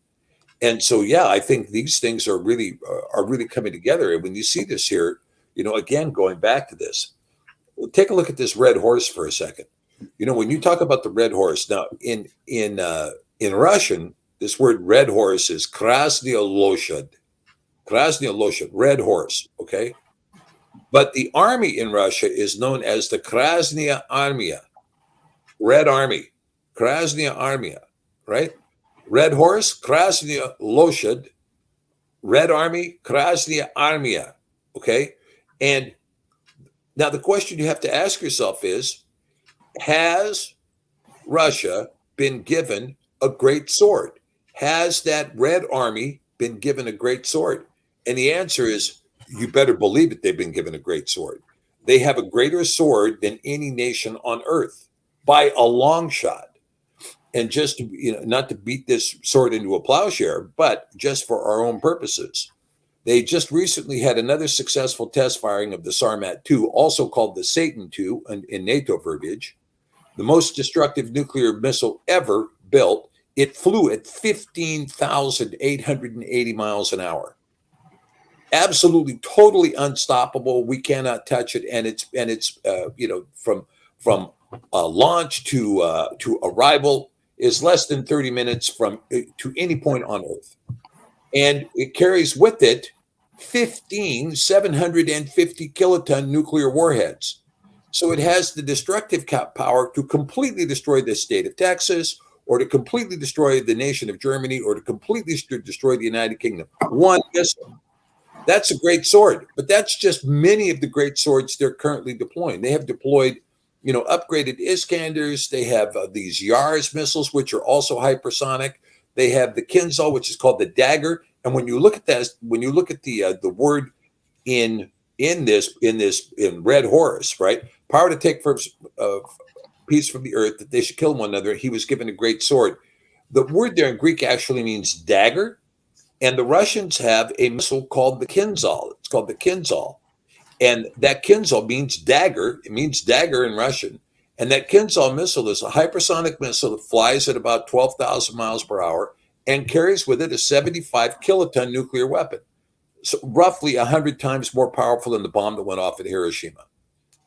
Speaker 6: And so, yeah, I think these things are really coming together. And when you see this here, again, going back to this, take a look at this red horse for a second. When you talk about the red horse, now in Russian, this word red horse is Krasnaya Loshad. Krasnaya Loshad, red horse, okay? But the army in Russia is known as the Krasnaya Armia, Red Army, Krasnaya Armia, right? Red horse, Krasnaya Loshad, Red Army, Krasnaya Armia, okay? And now the question you have to ask yourself is, has Russia been given a great sword? Has that Red Army been given a great sword? And the answer is, you better believe it, they've been given a great sword. They have a greater sword than any nation on earth by a long shot. And just to, not to beat this sword into a plowshare, but just for our own purposes. They just recently had another successful test firing of the Sarmat 2, also called the Satan 2 in NATO verbiage, the most destructive nuclear missile ever built. It flew at 15,880 miles an hour. Absolutely, totally unstoppable. We cannot touch it, and it's from launch to arrival is less than 30 minutes from to any point on Earth, and it carries with it 15 750 kiloton nuclear warheads. So it has the destructive power to completely destroy the state of Texas, or to completely destroy the nation of Germany, or to completely destroy the United Kingdom. One missile. That's a great sword, but that's just many of the great swords they're currently deploying. They have deployed, upgraded Iskanders. They have these Yars missiles, which are also hypersonic. They have the Kinzhal, which is called the Dagger. And when you look at this, when you look at the word in Red Horse, right? Power to take peace from the earth, that they should kill one another. He was given a great sword. The word there in Greek actually means dagger. And the Russians have a missile called the Kinzhal. It's called the Kinzhal. And that Kinzhal means dagger. It means dagger in Russian. And that Kinzhal missile is a hypersonic missile that flies at about 12,000 miles per hour and carries with it a 75 kiloton nuclear weapon. So roughly 100 times more powerful than the bomb that went off at Hiroshima.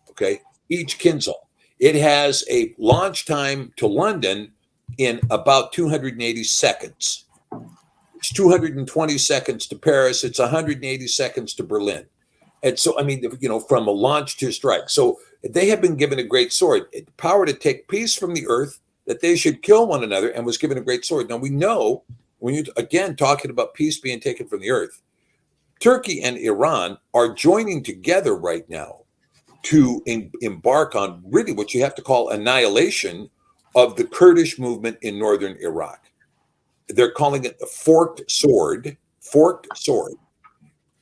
Speaker 6: Okay, each Kinzhal. It has a launch time to London in about 280 seconds. It's 220 seconds to Paris. It's 180 seconds to Berlin. And so, I mean, from a launch to a strike. So they have been given a great sword, power to take peace from the earth, that they should kill one another, and was given a great sword. Now, we know, when you're, again, talking about peace being taken from the earth, Turkey and Iran are joining together right now to embark on really what you have to call annihilation of the Kurdish movement in northern Iraq. They're calling it the forked sword. Forked sword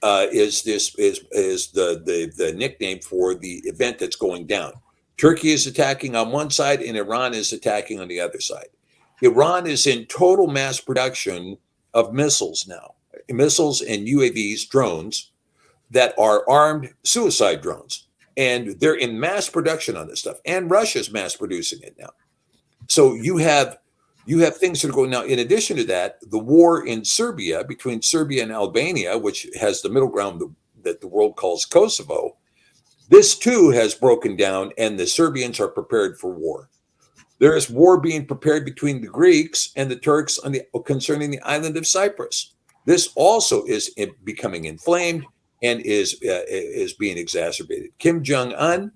Speaker 6: is the nickname for the event that's going down. Turkey is attacking on one side, and Iran is attacking on the other side. Iran is in total mass production of missiles now, missiles and UAVs, drones that are armed suicide drones, and they're in mass production on this stuff. And Russia's mass producing it now. So you have things that are going now. In addition to that, the war in Serbia, between Serbia and Albania, which has the middle ground that the world calls Kosovo, this too has broken down, and the Serbians are prepared for war. There is war being prepared between the Greeks and the Turks concerning the island of Cyprus. This also is becoming inflamed and is being exacerbated. Kim Jong-un,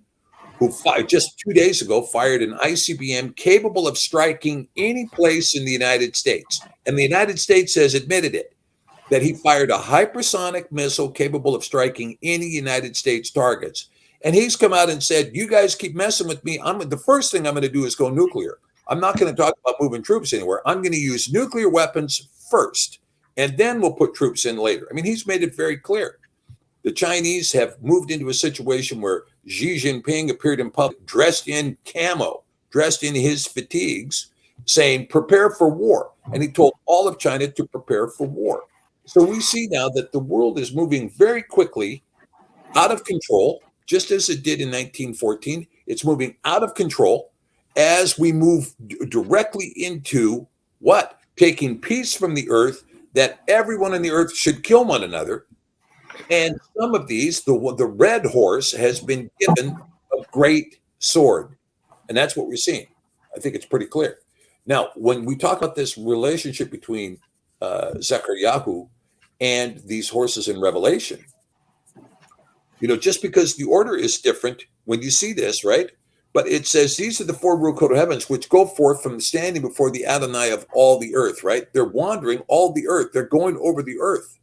Speaker 6: who just 2 days ago fired an ICBM capable of striking any place in the United States. And the United States has admitted it, that he fired a hypersonic missile capable of striking any United States targets. And he's come out and said, you guys keep messing with me. The first thing I'm going to do is go nuclear. I'm not going to talk about moving troops anywhere. I'm going to use nuclear weapons first, and then we'll put troops in later. I mean, he's made it very clear. The Chinese have moved into a situation where Xi Jinping appeared in public dressed in camo, dressed in his fatigues, saying, prepare for war. And he told all of China to prepare for war. So we see now that the world is moving very quickly out of control, just as it did in 1914. It's moving out of control as we move directly into what? Taking peace from the earth, that everyone on the earth should kill one another. And some of these, the red horse has been given a great sword. And that's what we're seeing. I think it's pretty clear. Now, when we talk about this relationship between Zechariah and these horses in Revelation, just because the order is different when you see this, right? But it says, these are the four rule code of heavens, which go forth from the standing before the Adonai of all the earth, right? They're wandering all the earth. They're going over the earth.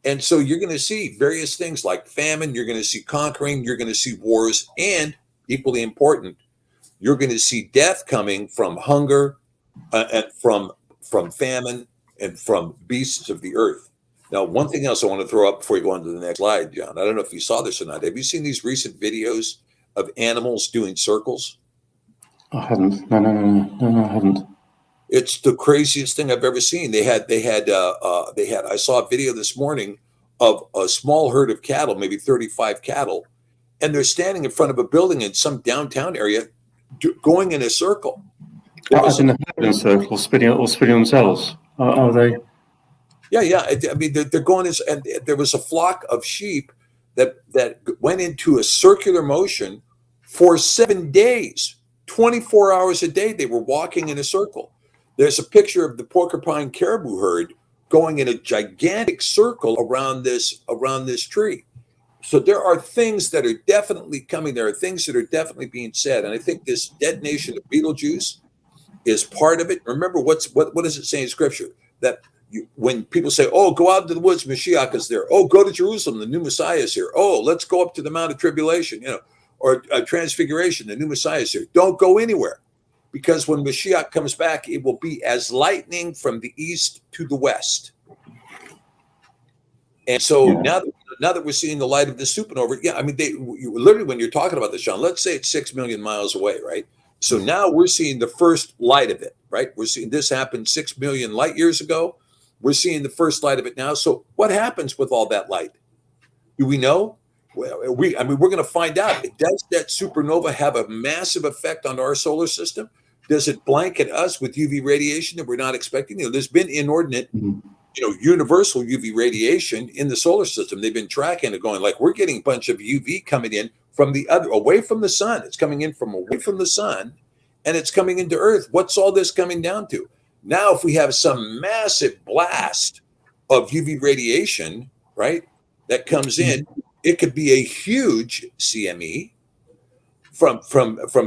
Speaker 6: And so you're going to see various things like famine. You're going to see conquering. You're going to see wars. And equally important, you're going to see death coming from hunger and from famine and from beasts of the earth. Now, one thing else I want to throw up before you go on to the next slide, John. I don't know if you saw this or not. Have you seen these recent videos of animals doing circles?
Speaker 5: I haven't. No, I haven't.
Speaker 6: It's the craziest thing I've ever seen. I saw a video this morning of a small herd of cattle, maybe 35 cattle, and they're standing in front of a building in some downtown area, going in a circle.
Speaker 5: As in a herd circle, spinning themselves. Are they?
Speaker 6: Yeah. I mean, they're going, and there was a flock of sheep that went into a circular motion for 7 days, 24 hours a day. They were walking in a circle. There's a picture of the porcupine caribou herd going in a gigantic circle around this tree. So there are things that are definitely coming. There are things that are definitely being said. And I think this detonation of Beetlejuice is part of it. Remember, what does it say in Scripture? That when people say, oh, go out into the woods, Mashiach is there. Oh, go to Jerusalem, the new Messiah is here. Oh, let's go up to the Mount of Tribulation, or Transfiguration, the new Messiah is here. Don't go anywhere. Because when Mashiach comes back, it will be as lightning from the east to the west. And so now that we're seeing the light of the supernova, I mean, literally, when you're talking about this, Sean, let's say it's 6 million miles away, right? So now we're seeing the first light of it, right? We're seeing this happen 6 million light years ago. We're seeing the first light of it now. So what happens with all that light? Do we know? Well, we're going to find out. Does that supernova have a massive effect on our solar system? Does it blanket us with UV radiation that we're not expecting? There's been inordinate, universal UV radiation in the solar system. They've been tracking it, going like, we're getting a bunch of UV coming in from away from the sun. It's coming in from away from the sun, and it's coming into Earth. What's all this coming down to? Now, if we have some massive blast of UV radiation, right, that comes in, it could be a huge CME from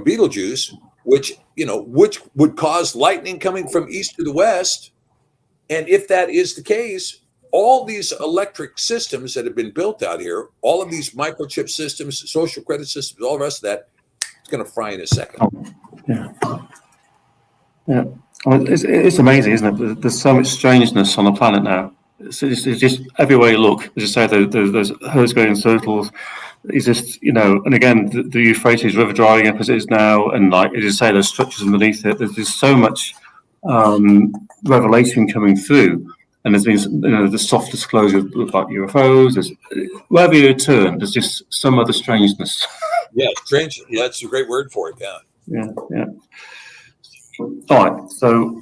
Speaker 6: Betelgeuse, which would cause lightning coming from east to the west. And if that is the case, all these electric systems that have been built out here, all of these microchip systems, social credit systems, all the rest of that, it's going to fry in a second.
Speaker 5: Yeah. It's amazing, isn't it? There's so much strangeness on the planet now. It's just everywhere you look, as you say, there's herds going in circles. It's just, and again, the Euphrates River drying up as it is now, and like as you say, there's structures underneath it. There's just so much revelation coming through, and there's been the soft disclosure about UFOs. There's, wherever you turn, there's just some other strangeness.
Speaker 6: Yeah, strange. Yeah, that's a great word for it.
Speaker 5: Yeah. All right. So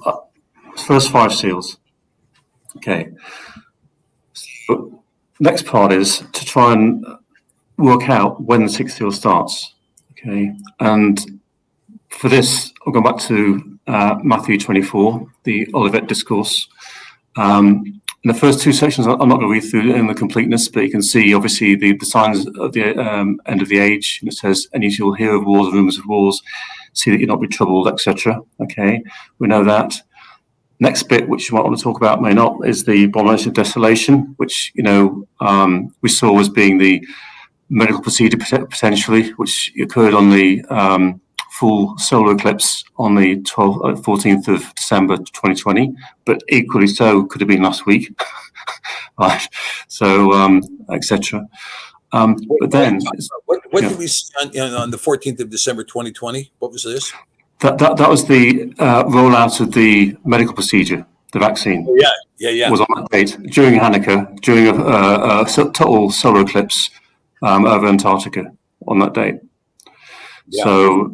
Speaker 5: first 5 seals. Okay. So next part is to try and work out when the 6th seal starts. Okay. And for this, I'll go back to Matthew 24, the Olivet Discourse. In the first 2 sections, I'm not going to read through in the completeness, but you can see obviously the signs of the end of the age. And it says, and you shall hear of wars and rumors of wars, see that you're not be troubled, etc. Okay, we know that. Next bit, which you might want to talk about, may not, is the abomination of desolation, which we saw as being the medical procedure potentially, which occurred on the full solar eclipse on the 14th of December 2020, but equally so could have been last week, right? So, etc. But then,
Speaker 6: what did we see on the 14th of December 2020? What was this?
Speaker 5: That was the rollout of the medical procedure, the vaccine.
Speaker 6: Oh, yeah.
Speaker 5: Was on that date during Hanukkah, during a total solar eclipse over Antarctica on that date. Yeah. So,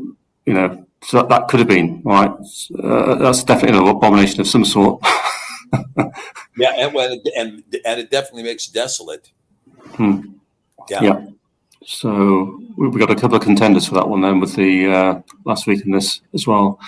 Speaker 5: so that could have been, right? That's definitely an abomination of some sort.
Speaker 6: Yeah, and it definitely makes desolate.
Speaker 5: Yeah. So we've got a couple of contenders for that one then with the last week in this as well.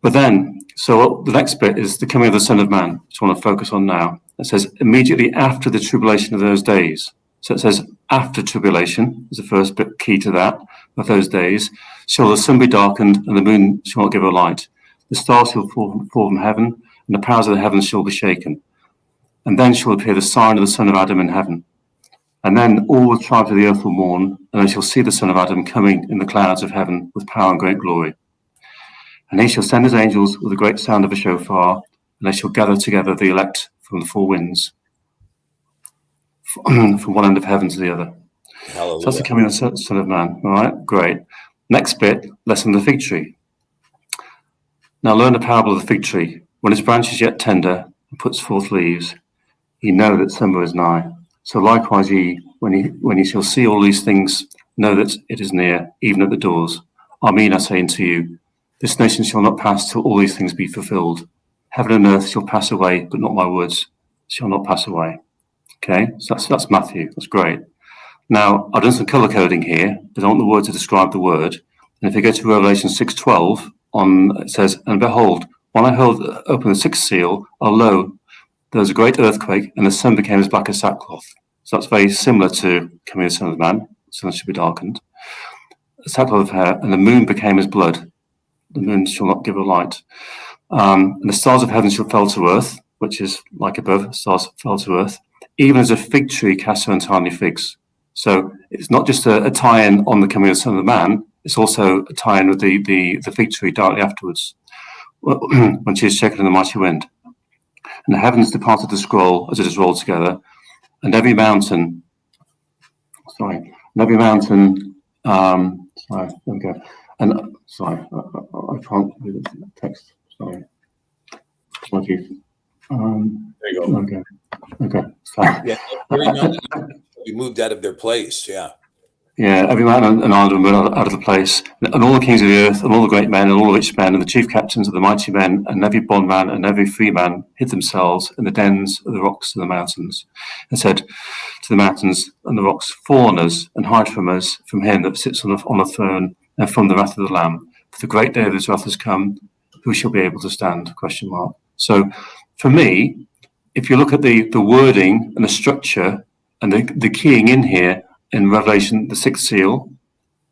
Speaker 5: But then, so the next bit is the coming of the Son of Man, which I want to focus on now. It says, immediately after the tribulation of those days. So it says, after tribulation is the first bit key to that, of those days, shall the sun be darkened and the moon shall not give her light. The stars shall fall from heaven and the powers of the heavens shall be shaken. And then shall appear the sign of the Son of Adam in heaven. And then all the tribes of the earth will mourn, and they shall see the Son of Adam coming in the clouds of heaven with power and great glory. And he shall send his angels with a great sound of a shofar, and they shall gather together the elect from the 4 winds, from one end of heaven to the other.
Speaker 6: Hallelujah.
Speaker 5: So that's the coming of the Son of Man. All right, great. Next bit, lesson of the fig tree. Now learn the parable of the fig tree. When its branch is yet tender and puts forth leaves, ye know that summer is nigh. So likewise ye, when ye shall see all these things, know that it is near, even at the doors. Amen, I say unto you, this nation shall not pass till all these things be fulfilled. Heaven and earth shall pass away, but not my words shall not pass away. Okay, so that's Matthew. That's great. Now, I've done some color coding here, but I want the word to describe the word. And if you go to Revelation 6:12, it says, and behold, when I held open the 6th seal, lo, there was a great earthquake, and the sun became as black as sackcloth. So that's very similar to coming of the Son of Man. The sun should be darkened. The sackcloth of hair, and the moon became as blood. The moon shall not give a light. And the stars of heaven shall fall to earth, which is like above, stars fell to earth, even as a fig tree casts her untimely figs. So it's not just a tie-in on the coming of the Son of Man, it's also a tie-in with the fig tree directly afterwards, when she is shaken in the mighty wind. And the heavens departed the scroll as it is rolled together, and every mountain, there we go. And sorry, I can't read the text. Sorry. Apologies.
Speaker 6: There you go.
Speaker 5: Okay. Sorry.
Speaker 6: Yeah, we moved out of their place. Yeah.
Speaker 5: Yeah, every man and island were out of the place, and all the kings of the earth, and all the great men, and all the rich men, and the chief captains of the mighty men, and every bondman and every free man hid themselves in the dens of the rocks and the mountains, and said to the mountains and the rocks, fall on us, and hide from us, from him that sits on the throne, and from the wrath of the Lamb. For the great day of his wrath has come, who shall be able to stand? ? So, for me, if you look at the wording and the structure and the keying in here, in Revelation, the sixth seal,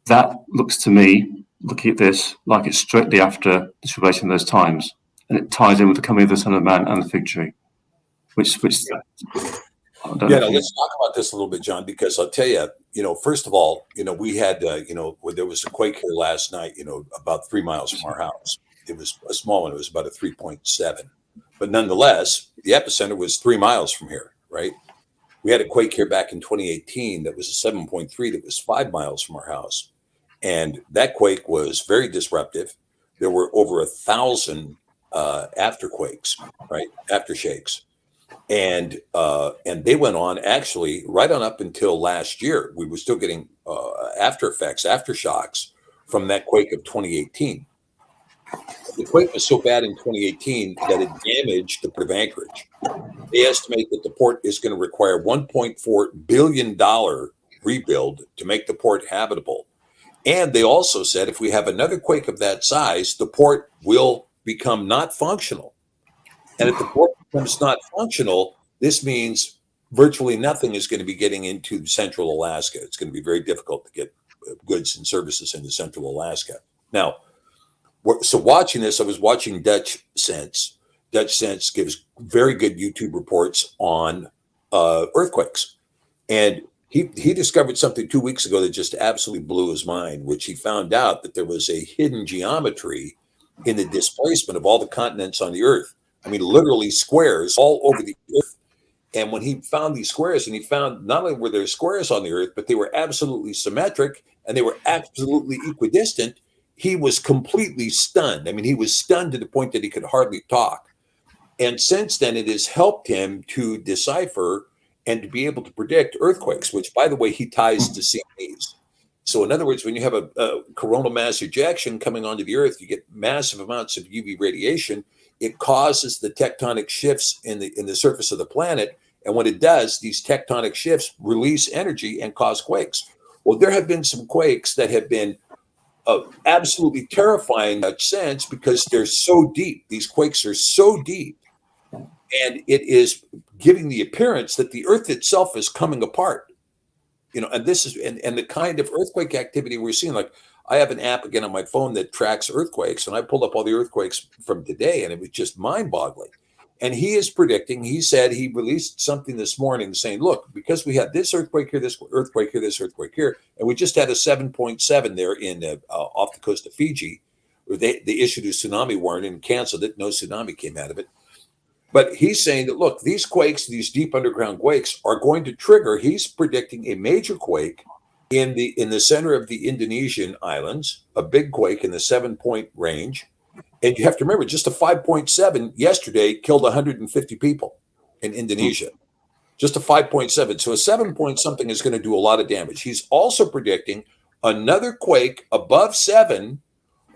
Speaker 5: that looks to me, looking at this, like it's strictly after the tribulation of those times. And it ties in with the coming of the Son of Man and the fig tree. Let's talk
Speaker 6: about this a little bit, John, because I'll tell you, first of all, we had, there was a quake here last night, about 3 miles from our house. It was a small one. It was about a 3.7. But nonetheless, the epicenter was 3 miles from here, right? We had a quake here back in 2018 that was a 7.3 that was 5 miles from our house. And that quake was very disruptive. There were over 1,000 afterquakes, right? Aftershakes. And they went on actually right on up until last year. We were still getting after effects, aftershocks from that quake of 2018. The quake was so bad in 2018 that it damaged the port of anchorage. They estimate that the port is going to require $1.4 billion rebuild to make the port habitable. And they also said if we have another quake of that size, the port will become not functional. And if the port becomes not functional, this means virtually nothing is going to be getting into central Alaska. It's going to be very difficult to get goods and services into central Alaska. Now, so watching this, I was watching Dutch Sense. Dutch Sense gives very good YouTube reports on earthquakes. And he discovered something 2 weeks ago that just absolutely blew his mind, which he found out that there was a hidden geometry in the displacement of all the continents on the earth. I mean, literally squares all over the earth. And when he found these squares, and he found not only were there squares on the earth, but they were absolutely symmetric and they were absolutely equidistant, he was completely stunned. I mean, he was stunned to the point that he could hardly talk. And since then, it has helped him to decipher and to be able to predict earthquakes, which, by the way, he ties to CMEs. So in other words, when you have a coronal mass ejection coming onto the earth, you get massive amounts of UV radiation. It causes the tectonic shifts in the surface of the planet. And when it does, these tectonic shifts release energy and cause quakes. Well, there have been some quakes that have been absolutely terrifying in that sense because they're so deep. These quakes are so deep. And it is giving the appearance that the earth itself is coming apart. And this is and the kind of earthquake activity we're seeing. Like, I have an app again on my phone that tracks earthquakes, and I pulled up all the earthquakes from today, and it was just mind-boggling. And he is predicting, he said he released something this morning saying, look, because we had this earthquake here, this earthquake here, this earthquake here, and we just had a 7.7 there in off the coast of Fiji, where they issued a tsunami warning and canceled it. No tsunami came out of it. But he's saying that, look, these quakes, these deep underground quakes are going to trigger, he's predicting a major quake in the center of the Indonesian islands, a big quake in the 7-point range. And you have to remember, just a 5.7 yesterday killed 150 people in Indonesia. Just a 5.7. So a 7 point something is going to do a lot of damage. He's also predicting another quake above 7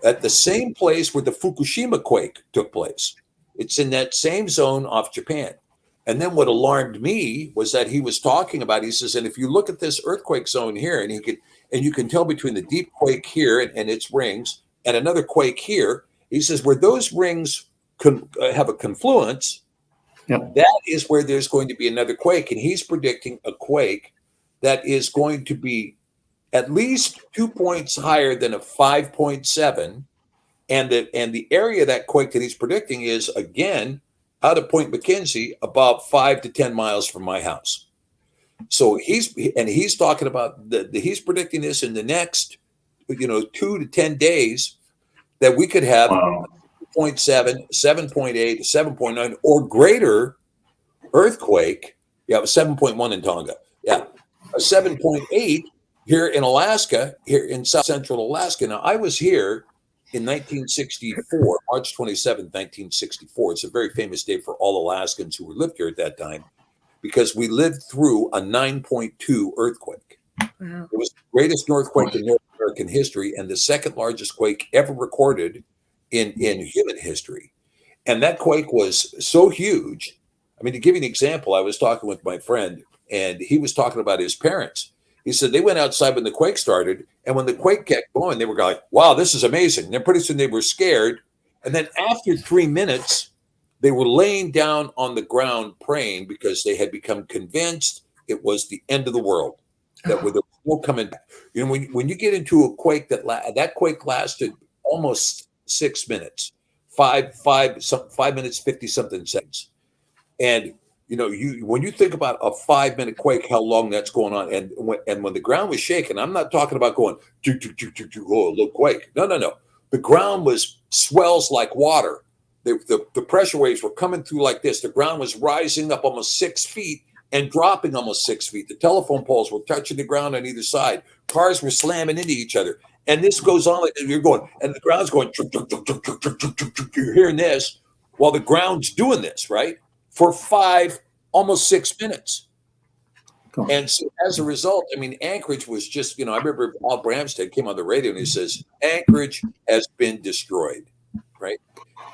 Speaker 6: at the same place where the Fukushima quake took place. It's in that same zone off Japan. And then what alarmed me was that he was talking about, he says, and if you look at this earthquake zone here, and you can tell between the deep quake here and its rings and another quake here, he says, where those rings have a confluence, that is where there's going to be another quake. And he's predicting a quake that is going to be at least 2 points higher than a 5.7. And the area of that quake that he's predicting is, again, out of Point McKenzie, about 5 to 10 miles from my house. So he's talking about he's predicting this in the next 2 to 10 days, that we could have 0.7, 7.8, 7.9 or greater earthquake. Yeah, 7.1 in Tonga. Yeah, a 7.8 here in Alaska, here in South Central Alaska. Now, I was here in 1964, March 27th, 1964. It's a very famous day for all Alaskans who lived here at that time because we lived through a 9.2 earthquake.
Speaker 4: Wow.
Speaker 6: It was the greatest earthquake in North American history and the second largest quake ever recorded in human history. And that quake was so huge. I mean, to give you an example, I was talking with my friend and he was talking about his parents. He said they went outside when the quake started, and when the quake kept going, they were going, wow, this is amazing. And then pretty soon they were scared. And then after 3 minutes, they were laying down on the ground praying because they had become convinced it was the end of the world, that there was no coming back. You know, when you get into a quake, that quake lasted almost 6 minutes, 5 minutes, 50 something seconds. And you know, when you think about a 5-minute quake, how long that's going on, and when the ground was shaking, I'm not talking about going oh, a little quake. No. The ground swells like water. The pressure waves were coming through like this. The ground was rising up almost 6 feet and dropping almost 6 feet. The telephone poles were touching the ground on either side. Cars were slamming into each other, and this goes on like you're going, and the ground's going. You're hearing this while the ground's doing this, right? For almost 6 minutes.
Speaker 5: Gosh.
Speaker 6: And so as a result, I mean, Anchorage was just, I remember Al Bramstead came on the radio and he says, Anchorage has been destroyed, right?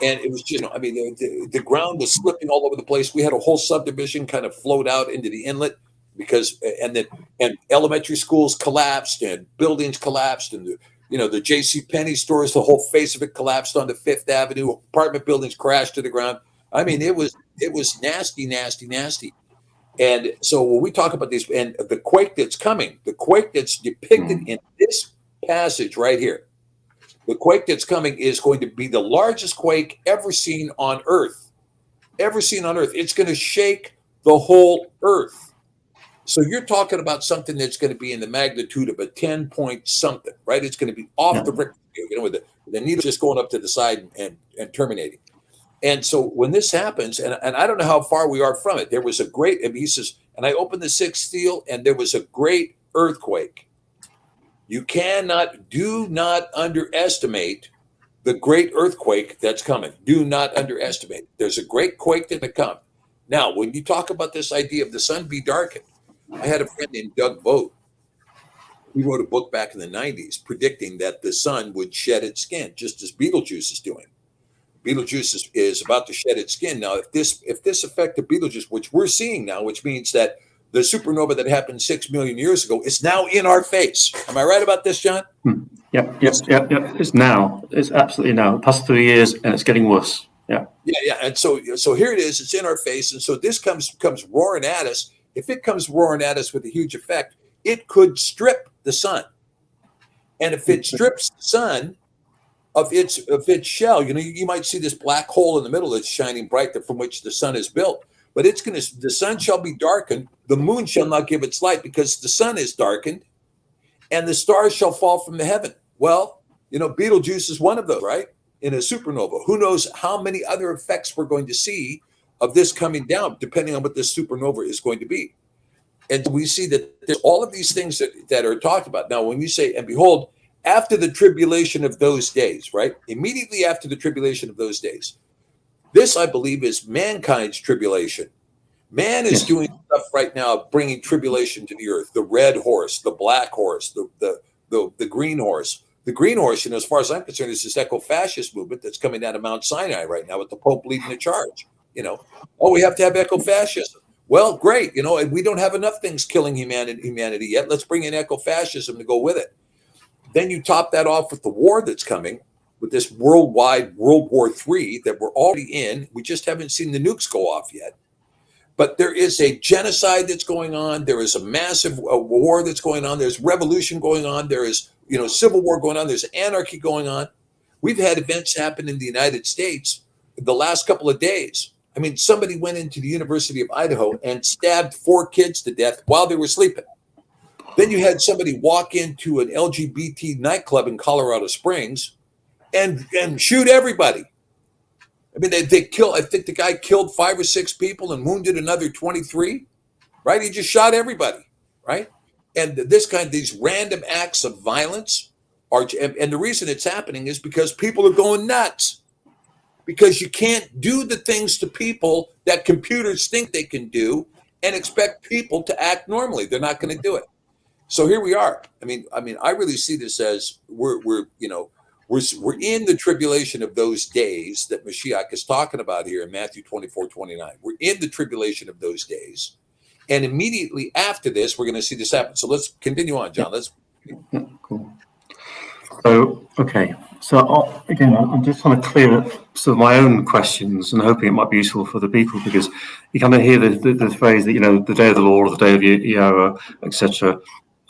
Speaker 6: And it was just, I mean, the ground was slipping all over the place. We had a whole subdivision kind of float out into the inlet because, and elementary schools collapsed and buildings collapsed and the J.C. Penney stores, the whole face of it collapsed onto Fifth Avenue. Apartment buildings crashed to the ground. I mean, it was nasty. And so when we talk about this and the quake that's coming, the quake that's depicted in this passage right here, the quake that's coming is going to be the largest quake ever seen on Earth. It's going to shake the whole Earth. So you're talking about something that's going to be in the magnitude of a 10 point something, right? It's going to be off the Richter scale, with the needle just going up to the side and terminating. And so when this happens, and I don't know how far we are from it, there was a great, he says, and I opened the sixth seal and there was a great earthquake. You do not underestimate the great earthquake that's coming. Do not underestimate it. There's a great quake that's going to come. Now, when you talk about this idea of the sun be darkened, I had a friend named Doug Vogt. He wrote a book back in the 90s predicting that the sun would shed its skin, just as Betelgeuse is doing. Betelgeuse is about to shed its skin. Now, if this affected Betelgeuse, which we're seeing now, which means that the supernova that happened 6 million years ago is now in our face. Am I right about this, John?
Speaker 5: Yep. It's now. It's absolutely now. The past 3 years, and it's getting worse. Yeah.
Speaker 6: And so here it is. It's in our face, and so this comes roaring at us. If it comes roaring at us with a huge effect, it could strip the sun. And if it strips the sun of its shell, you might see this black hole in the middle that's shining bright, from which the sun is built. But the sun shall be darkened, the moon shall not give its light, because the sun is darkened, and the stars shall fall from the heaven. Well, Betelgeuse is one of those, right? In a supernova. Who knows how many other effects we're going to see of this coming down, depending on what this supernova is going to be. And we see that there's all of these things that are talked about. Now, when you say, and behold, after the tribulation of those days, right? Immediately after the tribulation of those days. This, I believe, is mankind's tribulation. Man is doing stuff right now, bringing tribulation to the earth. The red horse, the black horse, the green horse. The green horse, as far as I'm concerned, is this eco-fascist movement that's coming out of Mount Sinai right now with the Pope leading the charge. We have to have eco-fascism. Well, great. And we don't have enough things killing humanity yet. Let's bring in eco-fascism to go with it. Then you top that off with the war that's coming, with this worldwide World War III that we're already in. We just haven't seen the nukes go off yet. But there is a genocide that's going on. There is a massive war that's going on. There's revolution going on. There is, civil war going on. There's anarchy going on. We've had events happen in the United States the last couple of days. I mean, somebody went into the University of Idaho and stabbed 4 kids to death while they were sleeping. Then you had somebody walk into an LGBT nightclub in Colorado Springs and shoot everybody. I mean, they killed, I think the guy killed 5 or 6 people and wounded another 23, right? He just shot everybody, right? And these random acts of violence and the reason it's happening is because people are going nuts. Because you can't do the things to people that computers think they can do and expect people to act normally. They're not going to do it. So here we are. I mean, I really see this as we're in the tribulation of those days that Mashiach is talking about here in Matthew 24:29. We're in the tribulation of those days. And immediately after this, we're going to see this happen. So let's continue on, John.
Speaker 5: Yeah, cool. So, okay. So, again, I'm just trying to clear up some of my own questions and hoping it might be useful for the people, because you kind of hear the phrase that, the day of the Lord or the day of Yahweh, etc.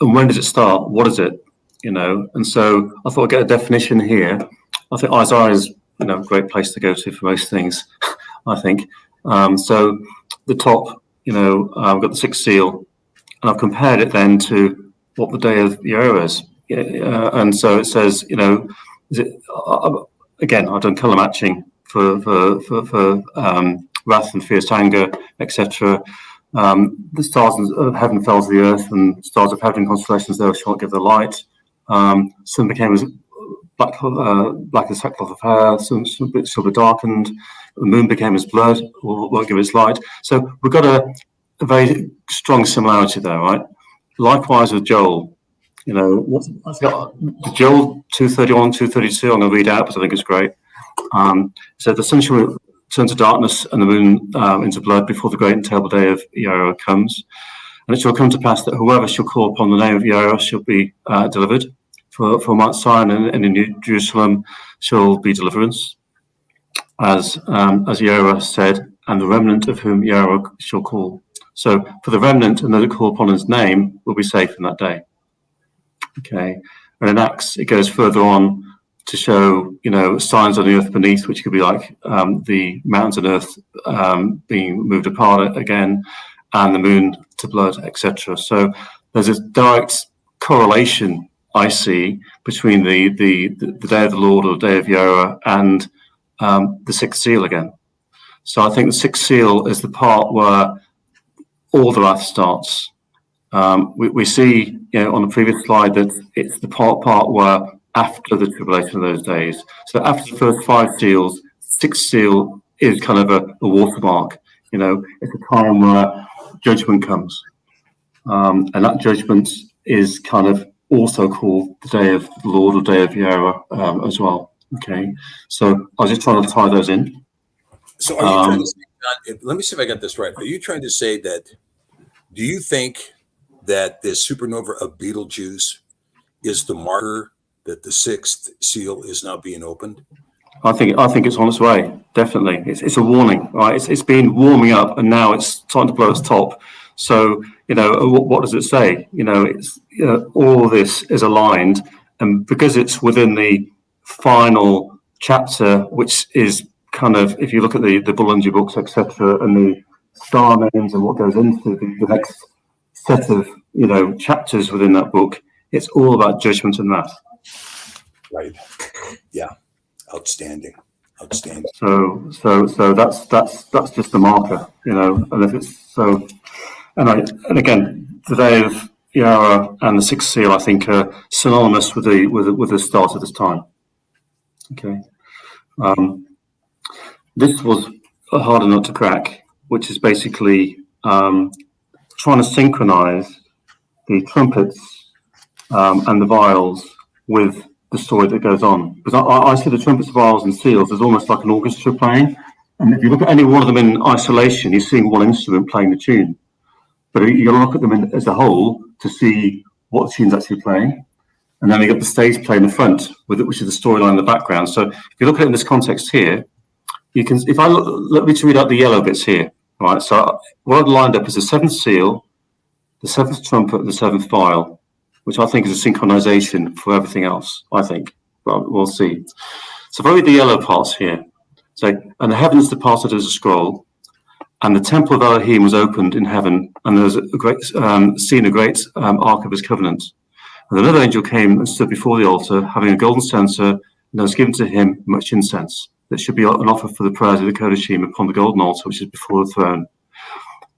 Speaker 5: And when does it start? What is it? And so I thought I'd get a definition here. I think Isaiah is, a great place to go to for most things, I think. So the top, I've got the sixth seal, and I've compared it then to what the day of Yahweh is. And so it says, is it again? I've done color matching for wrath and fierce anger, etc. The stars of heaven fell to the earth, and stars of heaven, constellations, they shall not give their light. Sun became as black as sackcloth of hair. Some shall be darkened. The moon became as blood, won't give its light. So we've got a very strong similarity there, right? Likewise with Joel. The Joel 2:31, 2:32, I'm going to read out because I think it's great. So the sun shall turn to darkness and the moon into blood before the great and terrible day of Yahweh comes. And it shall come to pass that whoever shall call upon the name of Yahweh shall be delivered. For Mount Zion and in New Jerusalem shall be deliverance, as Yahweh said, and the remnant of whom Yahweh shall call. So for the remnant and those that call upon his name will be safe in that day. Okay, and in Acts it goes further on to show, signs on the earth beneath, which could be like the mountains and earth being moved apart again, and the moon to blood, etc. So there's a direct correlation I see between the day of the Lord or the day of Yahweh and the sixth seal again. So I think the sixth seal is the part where all the wrath starts. We see, on the previous slide that it's the part where after the tribulation of those days. So after the first five seals, sixth seal is kind of a watermark. It's a time where judgment comes, and that judgment is kind of also called the day of the Lord or day of Yahweh as well. Okay, so I was just trying to tie those in.
Speaker 6: So are you trying to say, let me see if I got this right. Are you trying to say that? Do you think that this supernova of Betelgeuse is the marker that the sixth seal is now being opened?
Speaker 5: I think it's on its way. Definitely, it's a warning, right? It's been warming up, and now it's starting to blow its top. So what does it say? It's all of this is aligned, and because it's within the final chapter, which is kind of, if you look at the Bullinger books, etc., and the star names and what goes into the next set of chapters within that book, it's all about judgment and wrath.
Speaker 6: Right. Yeah. Outstanding.
Speaker 5: So that's just the marker, and if it's so, and again, the day of Yahweh and the sixth seal, I think, are synonymous with the start of this time. Okay. This was a harder nut to crack, which is basically trying to synchronize the trumpets and the vials with the story that goes on. Because I see the trumpets, vials, and seals as almost like an orchestra playing. And if you look at any one of them in isolation, you're seeing one instrument playing the tune. But you've got to look at them as a whole to see what the tune's actually playing. And then you got the stage play in the front, which is the storyline in the background. So if you look at it in this context here, you can. If I let me read out the yellow bits here, right? So what I've lined up is the seventh seal, the seventh trumpet, and the seventh vial, which I think is a synchronization for everything else. I think, but we'll see. So if I read the yellow parts here, so and the heavens departed as a scroll, and the temple of Elohim was opened in heaven, and there was a great ark of his covenant. And another angel came and stood before the altar, having a golden censer, and there was given to him much incense. That should be an offer for the prayers of the Kodashim upon the golden altar, which is before the throne.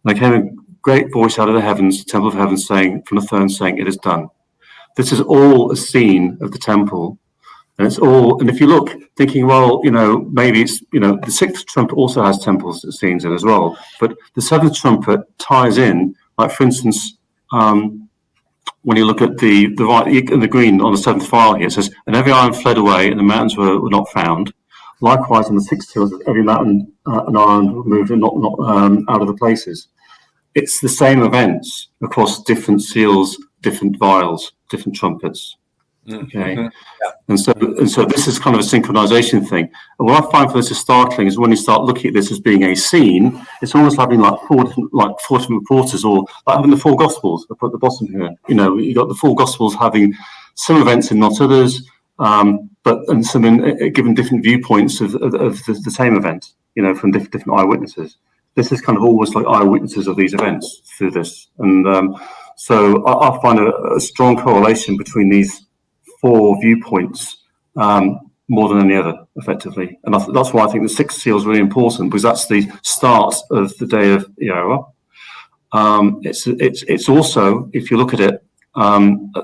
Speaker 5: And I came in great voice out of the heavens, the temple of heaven, saying from the throne, saying, "It is done." This is all a scene of the temple, and it's all. And if you look, thinking, well, maybe it's the sixth trumpet also has temples scenes in as well, but the seventh trumpet ties in. Like for instance, when you look at the right in the green on the seventh file here, it says, "And every island fled away, and the mountains were not found." Likewise, on the sixth seal, every mountain and island moved and not out of the places. It's the same events across different seals, different vials, different trumpets. Okay, and so this is kind of a synchronization thing. And what I find for this is startling is when you start looking at this as being a scene, it's almost having like four different reporters, or like having the four Gospels. I put at the bottom here. You got the four Gospels having some events and not others, and some given different viewpoints of the same event. From different eyewitnesses. This is kind of almost like eyewitnesses of these events through this, and so I find a strong correlation between these four viewpoints more than any other, effectively. And that's why I think the sixth seal is really important, because that's the start of the day of Yahweh. It's also, if you look at it,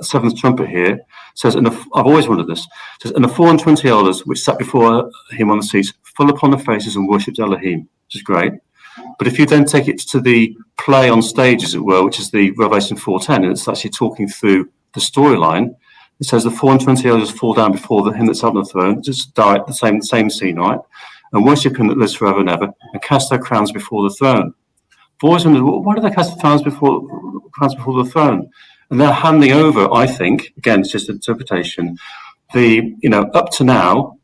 Speaker 5: seventh trumpet here says, and I've always wondered this, it says, "And the 420 elders which sat before him on the seats fell upon their faces and worshipped Elohim," which is great. But if you then take it to the play on stage, as it were, which is the Revelation 4:10, and it's actually talking through the storyline, it says the 420 elders fall down before him that sat on the throne, just direct, the same scene, right? "And worship him that lives forever and ever, and cast their crowns before the throne." I've always wondered, why do they cast the crowns before the throne? And they're handing over, I think, again, it's just interpretation, up to now,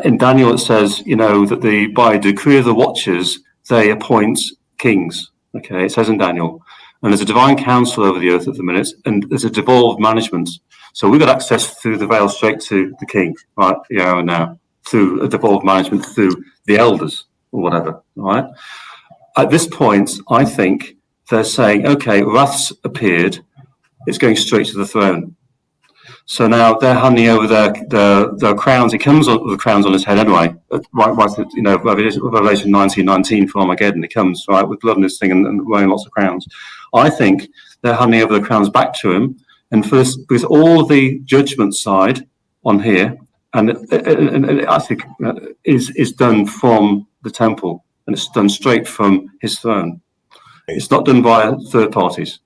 Speaker 5: in Daniel it says, that by decree of the watchers, they appoint kings. Okay, it says in Daniel. And there's a divine council over the earth at the minute, and there's a devolved management. So we've got access through the veil straight to the king, right? Now, through a devolved management, through the elders or whatever, right? At this point, I think they're saying, okay, wrath's appeared, it's going straight to the throne. So now they're handing over their crowns. He comes with the crowns on his head anyway. Right, Revelation 19:19 for Armageddon. It comes right with blood on his thing and wearing lots of crowns. I think they're handing over the crowns back to him, and for this, with all the judgment side on here, and I think is done from the temple, and it's done straight from his throne. It's not done by third parties.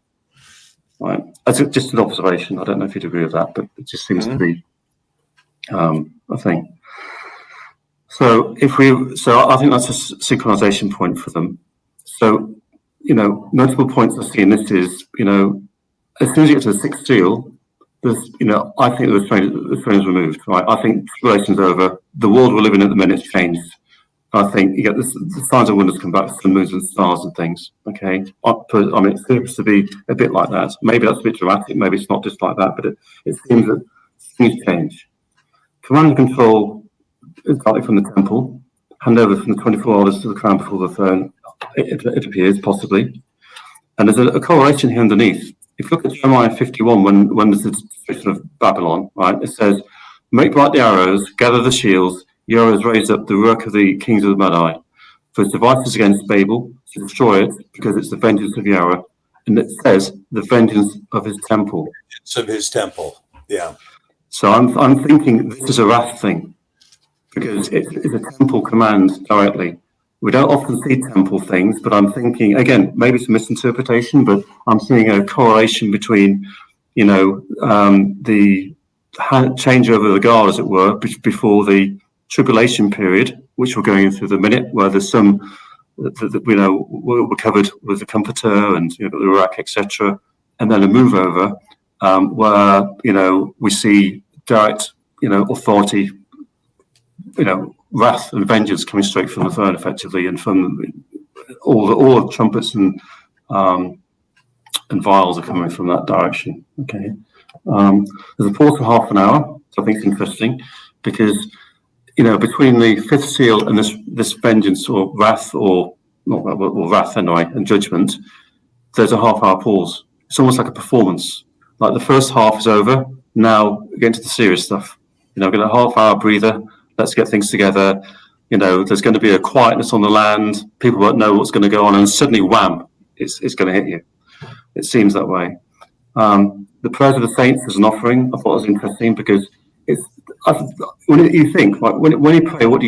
Speaker 5: Right. That's just an observation. I don't know if you'd agree with that, but it just seems to be a thing. So I think that's a synchronization point for them. So, notable points I see in this is, as soon as you get to the sixth seal, there's, I think the throne is removed. Right. I think Tribulation's over. The world we're living in at the minute's changed. I think you get the signs and wonders come back to the moons and stars and things. Okay, it seems to be a bit like that. Maybe that's a bit dramatic. Maybe it's not just like that, but it seems that things change. Command and control is partly from the temple. Hand over from the 24 elders to the crown before the throne. It appears possibly, and there's a correlation here underneath. If you look at Jeremiah 51, when there's the destruction of Babylon, right? It says, "Make bright the arrows, gather the shields. Yahweh has raised up the work of the kings of the Magi, for its devices against Babel, to destroy it, because it's the vengeance of Yahweh." And it says, the vengeance of his temple.
Speaker 6: Vengeance of his temple, yeah.
Speaker 5: So I'm thinking this is a wrath thing, because it's a temple command directly. We don't often see temple things, but I'm thinking, again, maybe it's a misinterpretation, but I'm seeing a correlation between, the changeover of the guard, as it were, before the tribulation period, which we're going through the minute, where there's some that we're covered with the Comforter and the Ruach, etc., and then a move over where we see direct authority, wrath and vengeance coming straight from the throne, effectively, and from all the trumpets and vials are coming from that direction. Okay, there's a pause for half an hour, so I think it's interesting because. Between the fifth seal and this vengeance or wrath, or not wrath anyway, and judgment, there's a half-hour pause. It's almost like a performance. Like the first half is over. Now get into the serious stuff. Get a half-hour breather. Let's get things together. There's going to be a quietness on the land. People won't know what's going to go on, and suddenly, wham! it's going to hit you. It seems that way. The prayers of the saints as an offering, I thought was interesting because when you think, like, when you pray, what do?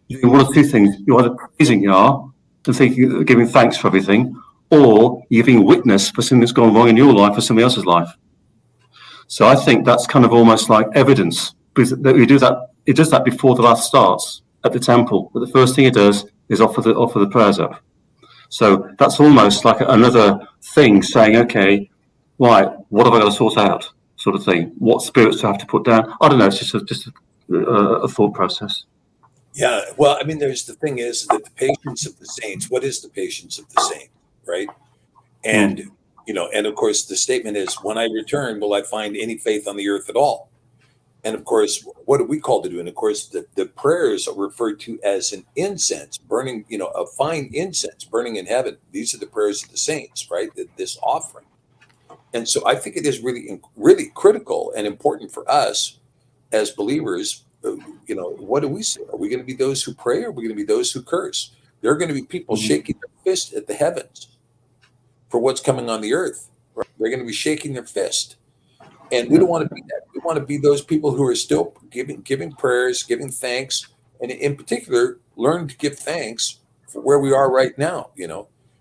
Speaker 5: You do one of two things. You're either praising Yah and giving thanks for everything, or you're giving witness for something that's gone wrong in your life or somebody else's life. So I think that's kind of almost like evidence, because we do that. It does that before the Mass starts at the temple. But the first thing it does is offer the prayers up. So that's almost like another thing saying, okay, right, what have I got to sort out, sort of thing. What spirits do I have to put down? I don't know. It's just a thought process.
Speaker 6: Yeah. Well, I mean, the thing is that the patience of the saints. What is the patience of the saint, right? And and of course, the statement is, "When I return, will I find any faith on the earth at all?" And of course, what are we called to do? And of course, the prayers are referred to as an incense burning, a fine incense burning in heaven. These are the prayers of the saints, right? This offering. And so I think it is really, really critical and important for us as believers. What do we say? Are we going to be those who pray, or are we going to be those who curse? There are going to be people shaking their fist at the heavens for what's coming on the earth. Right? They're going to be shaking their fist. And we don't want to be that. We want to be those people who are still giving prayers, giving thanks, and in particular, learn to give thanks for where we are right now,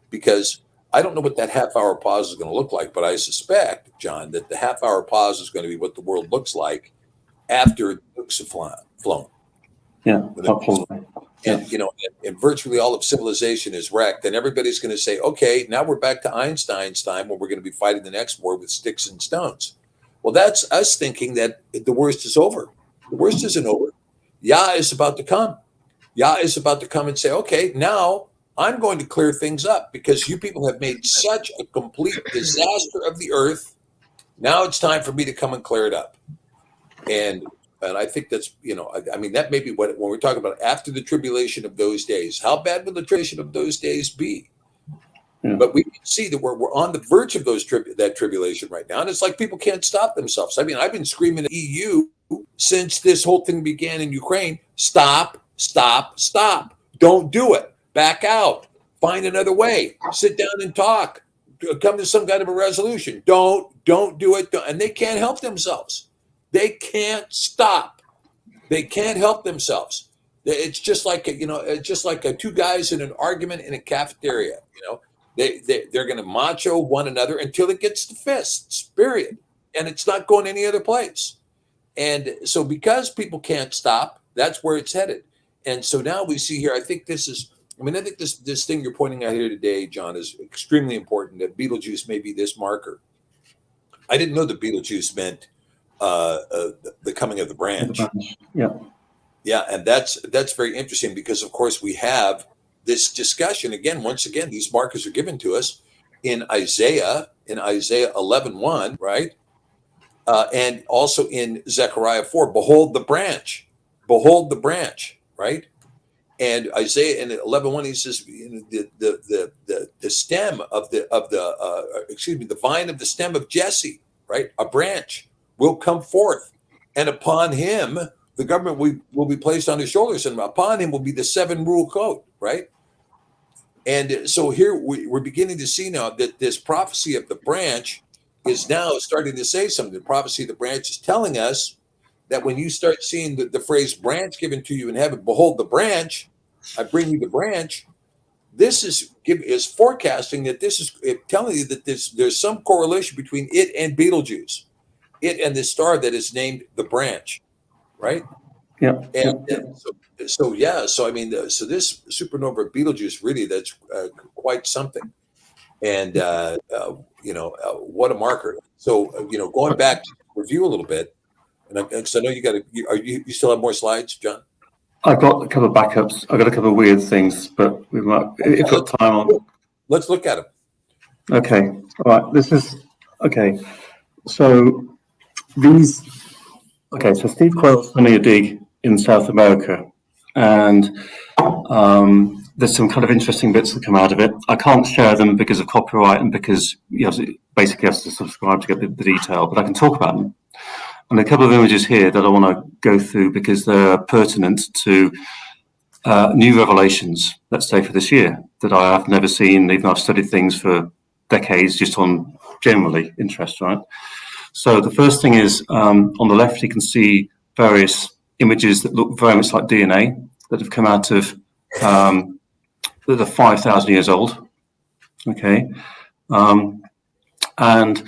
Speaker 6: because I don't know what that half-hour pause is going to look like, but I suspect, John, that the half-hour pause is going to be what the world looks like after the nukes have flown.
Speaker 5: Yeah, absolutely.
Speaker 6: And, and virtually all of civilization is wrecked. And everybody's going to say, okay, now we're back to Einstein's time when we're going to be fighting the next war with sticks and stones. Well, that's us thinking that the worst is over. The worst isn't over. Yah is about to come. Yah is about to come and say, okay, now I'm going to clear things up because you people have made such a complete disaster of the earth. Now it's time for me to come and clear it up. And I think that's, I mean, that may be when we're talking about after the tribulation of those days. How bad will the tribulation of those days be? Yeah. But we can see that we're on the verge of that tribulation right now. And it's like people can't stop themselves. I mean, I've been screaming at EU since this whole thing began in Ukraine. Stop, stop, stop. Don't do it. Back out. Find another way. Sit down and talk. Come to some kind of a resolution. Don't do it. And they can't help themselves. They can't stop. They can't help themselves. It's just like two guys in an argument in a cafeteria. They're going to macho one another until it gets to fists. Period. And it's not going any other place. And so because people can't stop, that's where it's headed. And so now we see here. I think this thing you're pointing out here today, John, is extremely important. That Beetlejuice may be this marker. I didn't know that Beetlejuice meant the coming of the branch. Yeah, and that's very interesting because, of course, we have this discussion again. Once again, these markers are given to us in Isaiah 11:1, right? And also in Zechariah 4. Behold the branch, right? And Isaiah in 11:1, he says, the stem of the vine of the stem of Jesse, right? A branch will come forth, and upon him the government will be placed on his shoulders, and upon him will be the 7-rule coat, right? And so here we're beginning to see now that this prophecy of the branch is now starting to say something. The prophecy of the branch is telling us that when you start seeing the phrase branch given to you in heaven, behold the branch, I bring you the branch. This is forecasting that this is telling you that there's some correlation between it and Beetlejuice. It and the star that is named the branch, right?
Speaker 5: Yeah.
Speaker 6: So I mean, so this supernova Beetlejuice really that's quite something, and what a marker. So going back to review a little bit, and because I know you still have more slides, John.
Speaker 5: I've got a couple of backups. I've got a couple of weird things, but we might if we've got time on.
Speaker 6: Let's look at them.
Speaker 5: Okay. All right. This is okay. So. So Steve Quayle's running a dig in South America, and there's some kind of interesting bits that come out of it. I can't share them because of copyright and because you basically have to subscribe to get the detail, but I can talk about them. And a couple of images here that I want to go through because they're pertinent to new revelations, let's say for this year, that I have never seen, even though I've studied things for decades, just on generally interest, right? So the first thing is on the left, you can see various images that look very much like DNA that have come out of that are 5,000 years old. Okay, and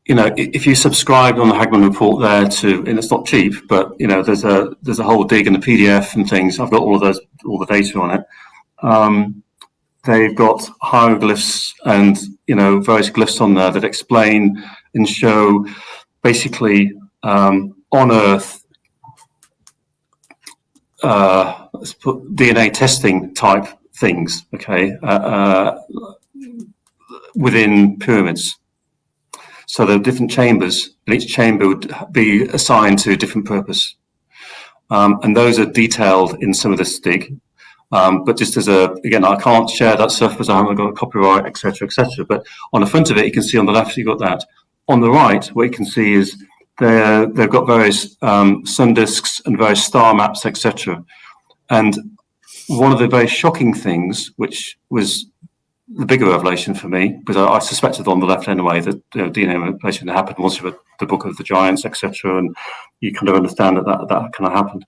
Speaker 5: if you subscribe on the Hagman report there and it's not cheap, but there's a whole dig in the PDF and things. I've got all the data on it. They've got hieroglyphs and various glyphs on there that explain and show basically on Earth. Let's put DNA testing type things. Okay, within pyramids. So there are different chambers, and each chamber would be assigned to a different purpose. And those are detailed in some of this dig. But just again, I can't share that stuff because I haven't got a copyright, etc., etc. But on the front of it, you can see on the left, you've got that. On the right, what you can see is they've got various sun disks and various star maps, etc. And one of the very shocking things, which was the bigger revelation for me, because I suspected on the left anyway that DNA manipulation happened once you read the Book of the Giants, etc., and you kind of understand that kind of happened.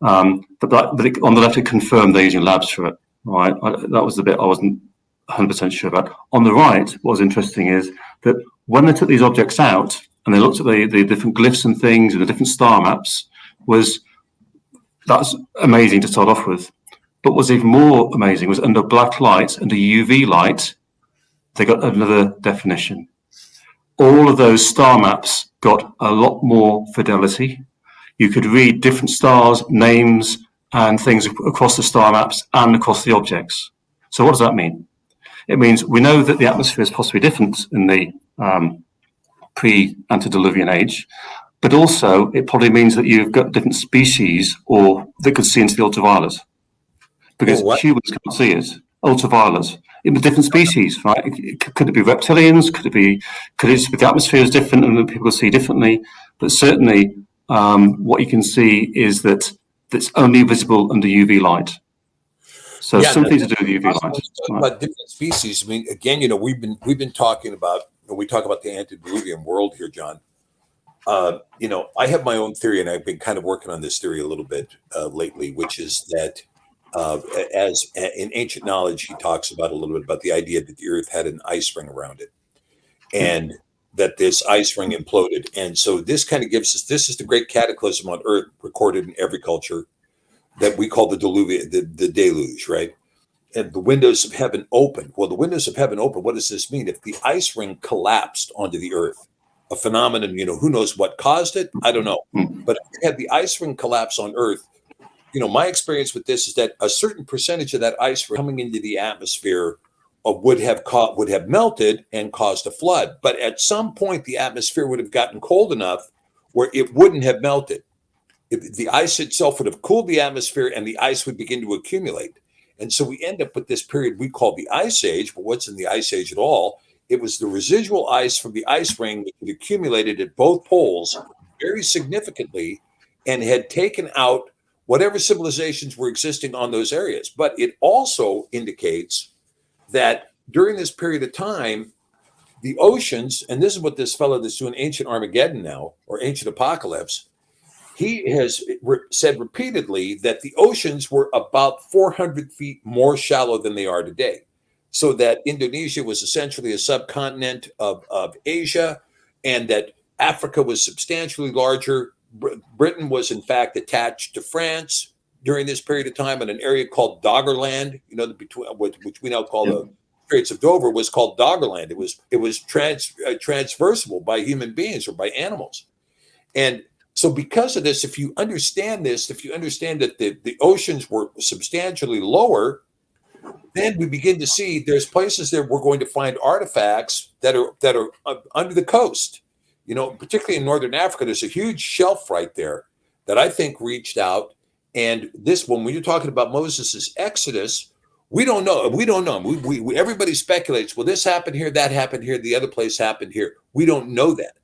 Speaker 5: But on the left, it confirmed they're using labs for it. Right, that was the bit I wasn't 100% sure about. On the right, what was interesting is that when they took these objects out and they looked at the different glyphs and things and the different star maps, that's amazing to start off with. But what's even more amazing was under black light, under UV light, they got another definition. All of those star maps got a lot more fidelity. You could read different stars, names, and things across the star maps and across the objects. So what does that mean? It means we know that the atmosphere is possibly different in the pre-antediluvian age, but also it probably means that you've got different species that could see into the ultraviolet. Because humans can't see it. Ultraviolet. In the different species, right? Could it be reptilians? Could it be the atmosphere is different and people see differently? But certainly, what you can see is that it's only visible under UV light. So something to do with UV light.
Speaker 6: About different species. I mean, again, we've been talking about when we talk about the antediluvian world here, John. I have my own theory, and I've been kind of working on this theory a little bit lately, which is that. As in ancient knowledge, he talks about a little bit about the idea that the Earth had an ice ring around it, and that this ice ring imploded. And so this kind of gives us, this is the great cataclysm on Earth recorded in every culture that we call the deluge, right? And the windows of heaven opened. Well, the windows of heaven opened. What does this mean? If the ice ring collapsed onto the Earth, a phenomenon, who knows what caused it? I don't know. But if you had the ice ring collapse on Earth, my experience with this is that a certain percentage of that ice coming into the atmosphere would have melted and caused a flood. But at some point, the atmosphere would have gotten cold enough where it wouldn't have melted. The ice itself would have cooled the atmosphere and the ice would begin to accumulate. And so we end up with this period we call the Ice Age. But what's in the Ice Age at all? It was the residual ice from the ice ring that accumulated at both poles very significantly and had taken out whatever civilizations were existing on those areas. But it also indicates that during this period of time, the oceans, and this is what this fellow that's doing Ancient Armageddon now, or Ancient Apocalypse, he has said repeatedly that the oceans were about 400 feet more shallow than they are today. So that Indonesia was essentially a subcontinent of Asia, and that Africa was substantially larger. Britain was, in fact, attached to France during this period of time in an area called Doggerland, which we now call the Straits of Dover, was called Doggerland. It was transversible by human beings or by animals. And so because of this, if you understand that the oceans were substantially lower, then we begin to see there's places there we're going to find artifacts that are under the coast. Particularly in Northern Africa, there's a huge shelf right there that I think reached out. And this one, when you're talking about Moses' Exodus, we don't know. We everybody speculates. Well, this happened here, that happened here, the other place happened here. We don't know that.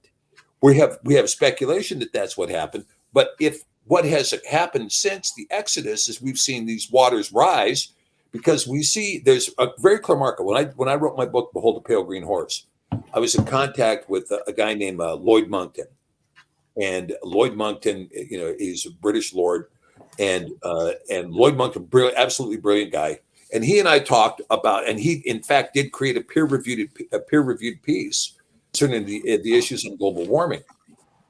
Speaker 6: We have speculation that that's what happened. But if what has happened since the Exodus is we've seen these waters rise, because we see there's a very clear marker. When I wrote my book, Behold the Pale Green Horse, I was in contact with a guy named Lloyd Monckton. And Lloyd Monckton, he's a British lord, and Lloyd Monckton, absolutely brilliant guy. And he and I talked about, and he in fact did create a peer-reviewed piece concerning the issues of global warming.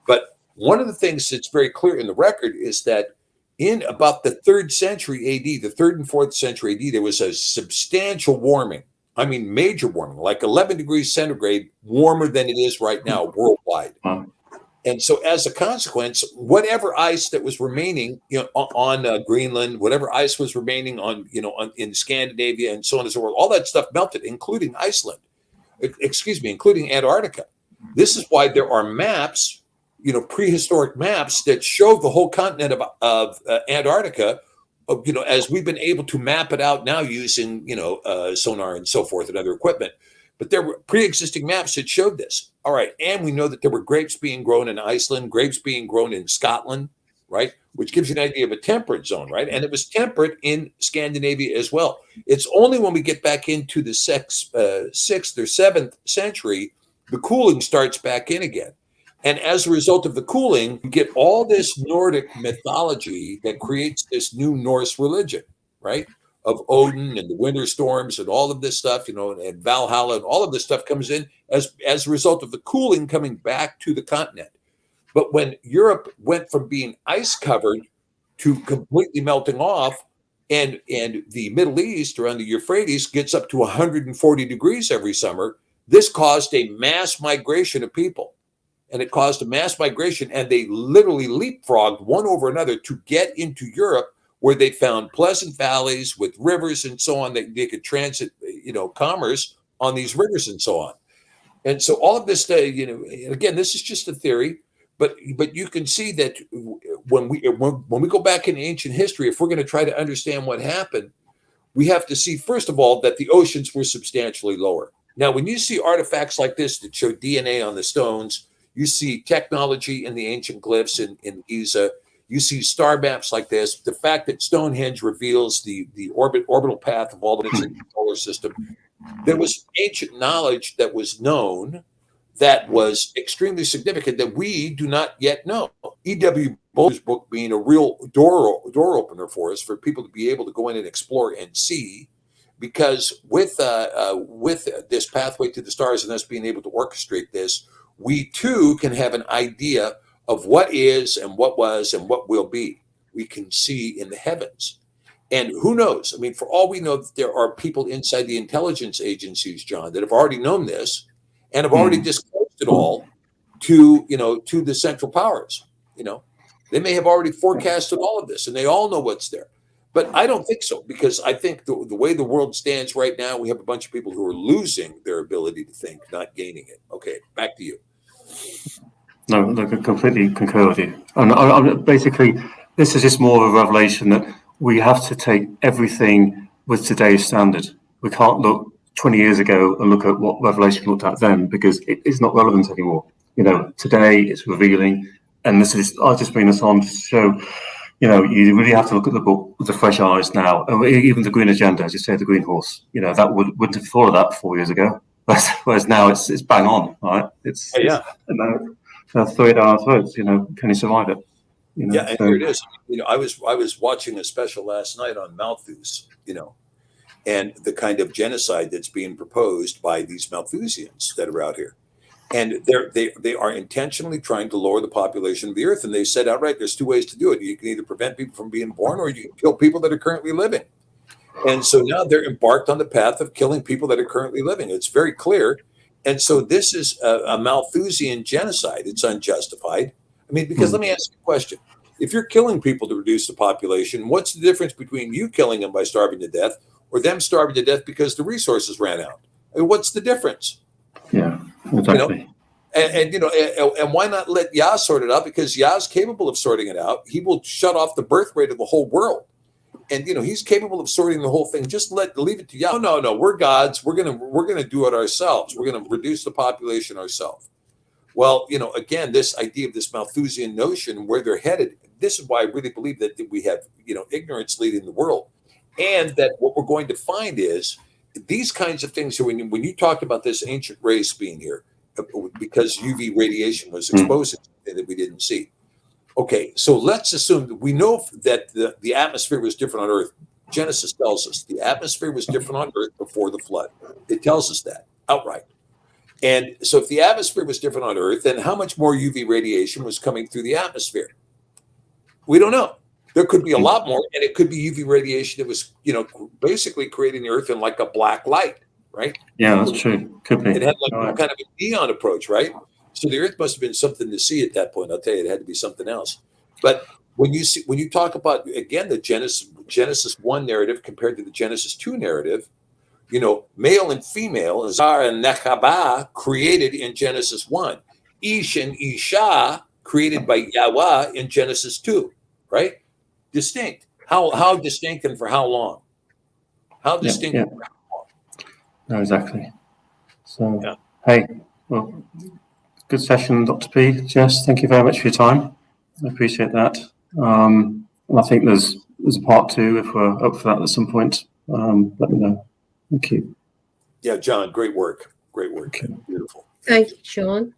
Speaker 6: But one of the things that's very clear in the record is that in about the 3rd century AD, the 3rd and 4th century AD, there was a substantial warming. I mean, major warming, like 11 degrees centigrade warmer than it is right now worldwide. And so as a consequence, whatever ice that was remaining, on Greenland, whatever ice was remaining in Scandinavia and so on and so forth, all that stuff melted, including including Antarctica. This is why there are maps, prehistoric maps that show the whole continent of Antarctica, as we've been able to map it out now using, sonar and so forth and other equipment. But there were pre-existing maps that showed this. All right. And we know that there were grapes being grown in Iceland, grapes being grown in Scotland, right? Which gives you an idea of a temperate zone, right? And it was temperate in Scandinavia as well. It's only when we get back into the 6th or 7th century, the cooling starts back in again. And as a result of the cooling, you get all this Nordic mythology that creates this new Norse religion, right? Of Odin and the winter storms and all of this stuff, and Valhalla and all of this stuff comes in as a result of the cooling coming back to the continent. But when Europe went from being ice covered to completely melting off, and the Middle East around the Euphrates gets up to 140 degrees every summer, this caused a mass migration of people. And it caused a mass migration, and they literally leapfrogged one over another to get into Europe, where they found pleasant valleys with rivers and so on, that they could transit, commerce on these rivers and so on. And so all of this, again, this is just a theory, but you can see that when we go back in ancient history, if we're going to try to understand what happened, we have to see, first of all, that the oceans were substantially lower. Now, when you see artifacts like this that show DNA on the stones, you see technology in the ancient glyphs in Giza, you see star maps like this, the fact that Stonehenge reveals the orbital path of all the planets in the solar system. There was ancient knowledge that was known that was extremely significant that we do not yet know. E.W. Boulder's book being a real door opener for us, for people to be able to go in and explore and see, because with this pathway to the stars and us being able to orchestrate this, we too can have an idea of what is and what was and what will be. We can see in the heavens. And who knows? I mean, for all we know, there are people inside the intelligence agencies, John, that have already known this and have already disclosed it all to the central powers. They may have already forecasted all of this, and they all know what's there. But I don't think so, because I think the way the world stands right now, we have a bunch of people who are losing their ability to think, not gaining it. Okay, back to you.
Speaker 5: No, I completely concur with you. And basically, this is just more of a revelation that we have to take everything with today's standard. We can't look 20 years ago and look at what Revelation looked at then, because it is not relevant anymore. Today it's revealing, and I've just bring this on to show, you really have to look at the book with the fresh eyes now. And even the green agenda, as you say, the green horse, that wouldn't have thought of that 4 years ago. Whereas now it's bang on, right? It's throw it down our throats. Can you survive it?
Speaker 6: And here it is. I was watching a special last night on Malthus, and the kind of genocide that's being proposed by these Malthusians that are out here, and they are intentionally trying to lower the population of the earth. And they said outright, there's two ways to do it. You can either prevent people from being born, or you can kill people that are currently living. And so now they're embarked on the path of killing people that are currently living. It's very clear. And so this is a Malthusian genocide. It's unjustified. I mean, because let me ask you a question. If you're killing people to reduce the population, what's the difference between you killing them by starving to death or them starving to death because the resources ran out? I mean, what's the difference?
Speaker 5: Yeah, exactly.
Speaker 6: And why not let Yah sort it out? Because Yah's capable of sorting it out. He will shut off the birth rate of the whole world. And he's capable of sorting the whole thing. Just leave it to Yah. No, we're gods. We're gonna do it ourselves. We're gonna reduce the population ourselves. Well, again, this idea of this Malthusian notion, where they're headed, this is why I really believe that we have, ignorance leading the world. And that what we're going to find is these kinds of things. So when you talked about this ancient race being here, because UV radiation was exposed to something that we didn't see. Okay, so let's assume that we know that the atmosphere was different on Earth. Genesis tells us the atmosphere was different on Earth before the flood. It tells us that outright. And so if the atmosphere was different on Earth, then how much more UV radiation was coming through the atmosphere? We don't know. There could be a lot more, and it could be UV radiation that was, basically creating the Earth in like a black light, right?
Speaker 5: Yeah, that's true. Could be.
Speaker 6: It had like kind of a neon approach, right? So the Earth must have been something to see at that point. I'll tell you, it had to be something else. But when you talk about, again, the Genesis 1 narrative compared to the Genesis 2 narrative, male and female, Zar and Nechaba, created in Genesis 1. Ish and Isha, created by Yahweh in Genesis 2, right? Distinct. How distinct and for how long? How distinct?
Speaker 5: Yeah. No, exactly. So, Hey, well, good session, Dr. P. Jess, thank you very much for your time. I appreciate that. And I think there's a part 2 if we're up for that at some point. Let me know. Thank you.
Speaker 6: Yeah, John, great work. Great work. Okay. Beautiful.
Speaker 4: Thank you, Sean.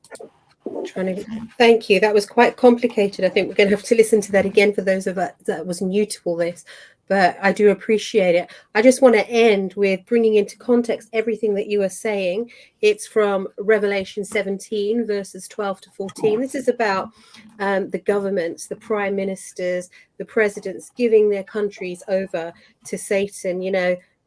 Speaker 4: Thank you. That was quite complicated. I think we're going to have to listen to that again for those of us that was new to all this, but I do appreciate it. I just want to end with bringing into context everything that you are saying. It's from Revelation 17, verses 12 to 14. This is about the governments, the prime ministers, the presidents giving their countries over to Satan.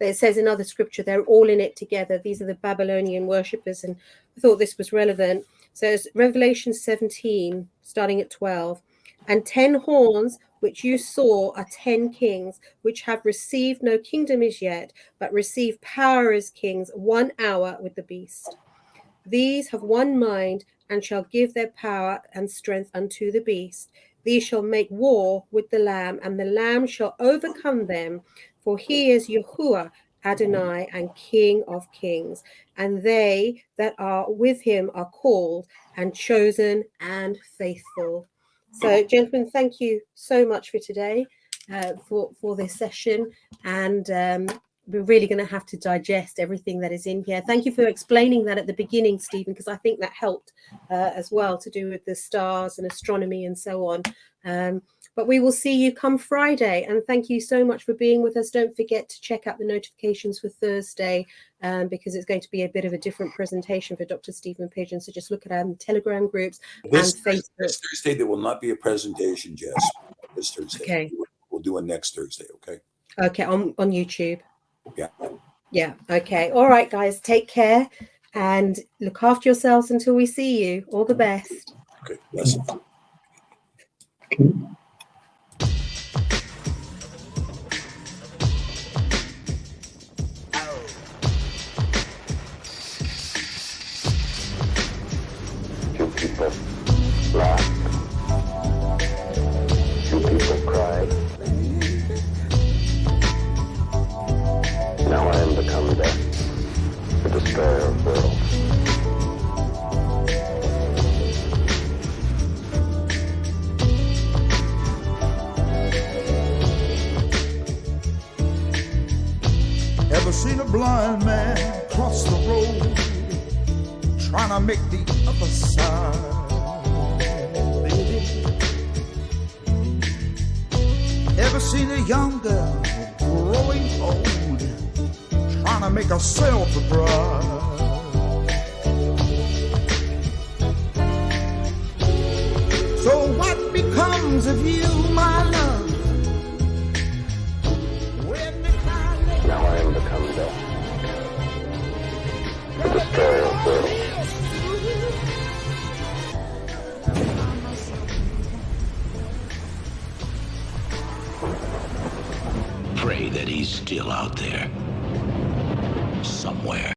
Speaker 4: It says in other scripture, they're all in it together. These are the Babylonian worshippers. And I thought this was relevant. So it's Revelation 17, starting at 12. And 10 horns, which you saw, are 10 kings, which have received no kingdom as yet, but receive power as kings 1 hour with the beast. These have one mind and shall give their power and strength unto the beast. These shall make war with the Lamb, and the Lamb shall overcome them. For he is Yahuwah Adonai and King of kings, and they that are with him are called and chosen and faithful. So, gentlemen, thank you so much for today, for this session. And we're really going to have to digest everything that is in here. Thank you for explaining that at the beginning, Stephen, because I think that helped as well, to do with the stars and astronomy and so on. But we will see you come Friday. And thank you so much for being with us. Don't forget to check out the notifications for Thursday, because it's going to be a bit of a different presentation for Dr. Stephen Pidgeon. So just look at our Telegram groups and Facebook.
Speaker 6: This Thursday, there will not be a presentation, Jess. This Thursday. Okay. We'll do it next Thursday, okay?
Speaker 4: Okay, on YouTube.
Speaker 6: Yeah.
Speaker 4: Yeah, okay. All right, guys, take care and look after yourselves until we see you. All the best.
Speaker 6: Okay, bless you.
Speaker 2: Two people laughed. Two people cried. Now I am become death, the destroyer of worlds.
Speaker 1: Ever seen a blind man cross the road, trying to make the other side, baby? Ever seen a young girl growing old, trying to make herself a bride? So what becomes of you, my love?
Speaker 2: Now I am become death, the destroyer of worlds.
Speaker 3: Pray that he's still out there. Somewhere.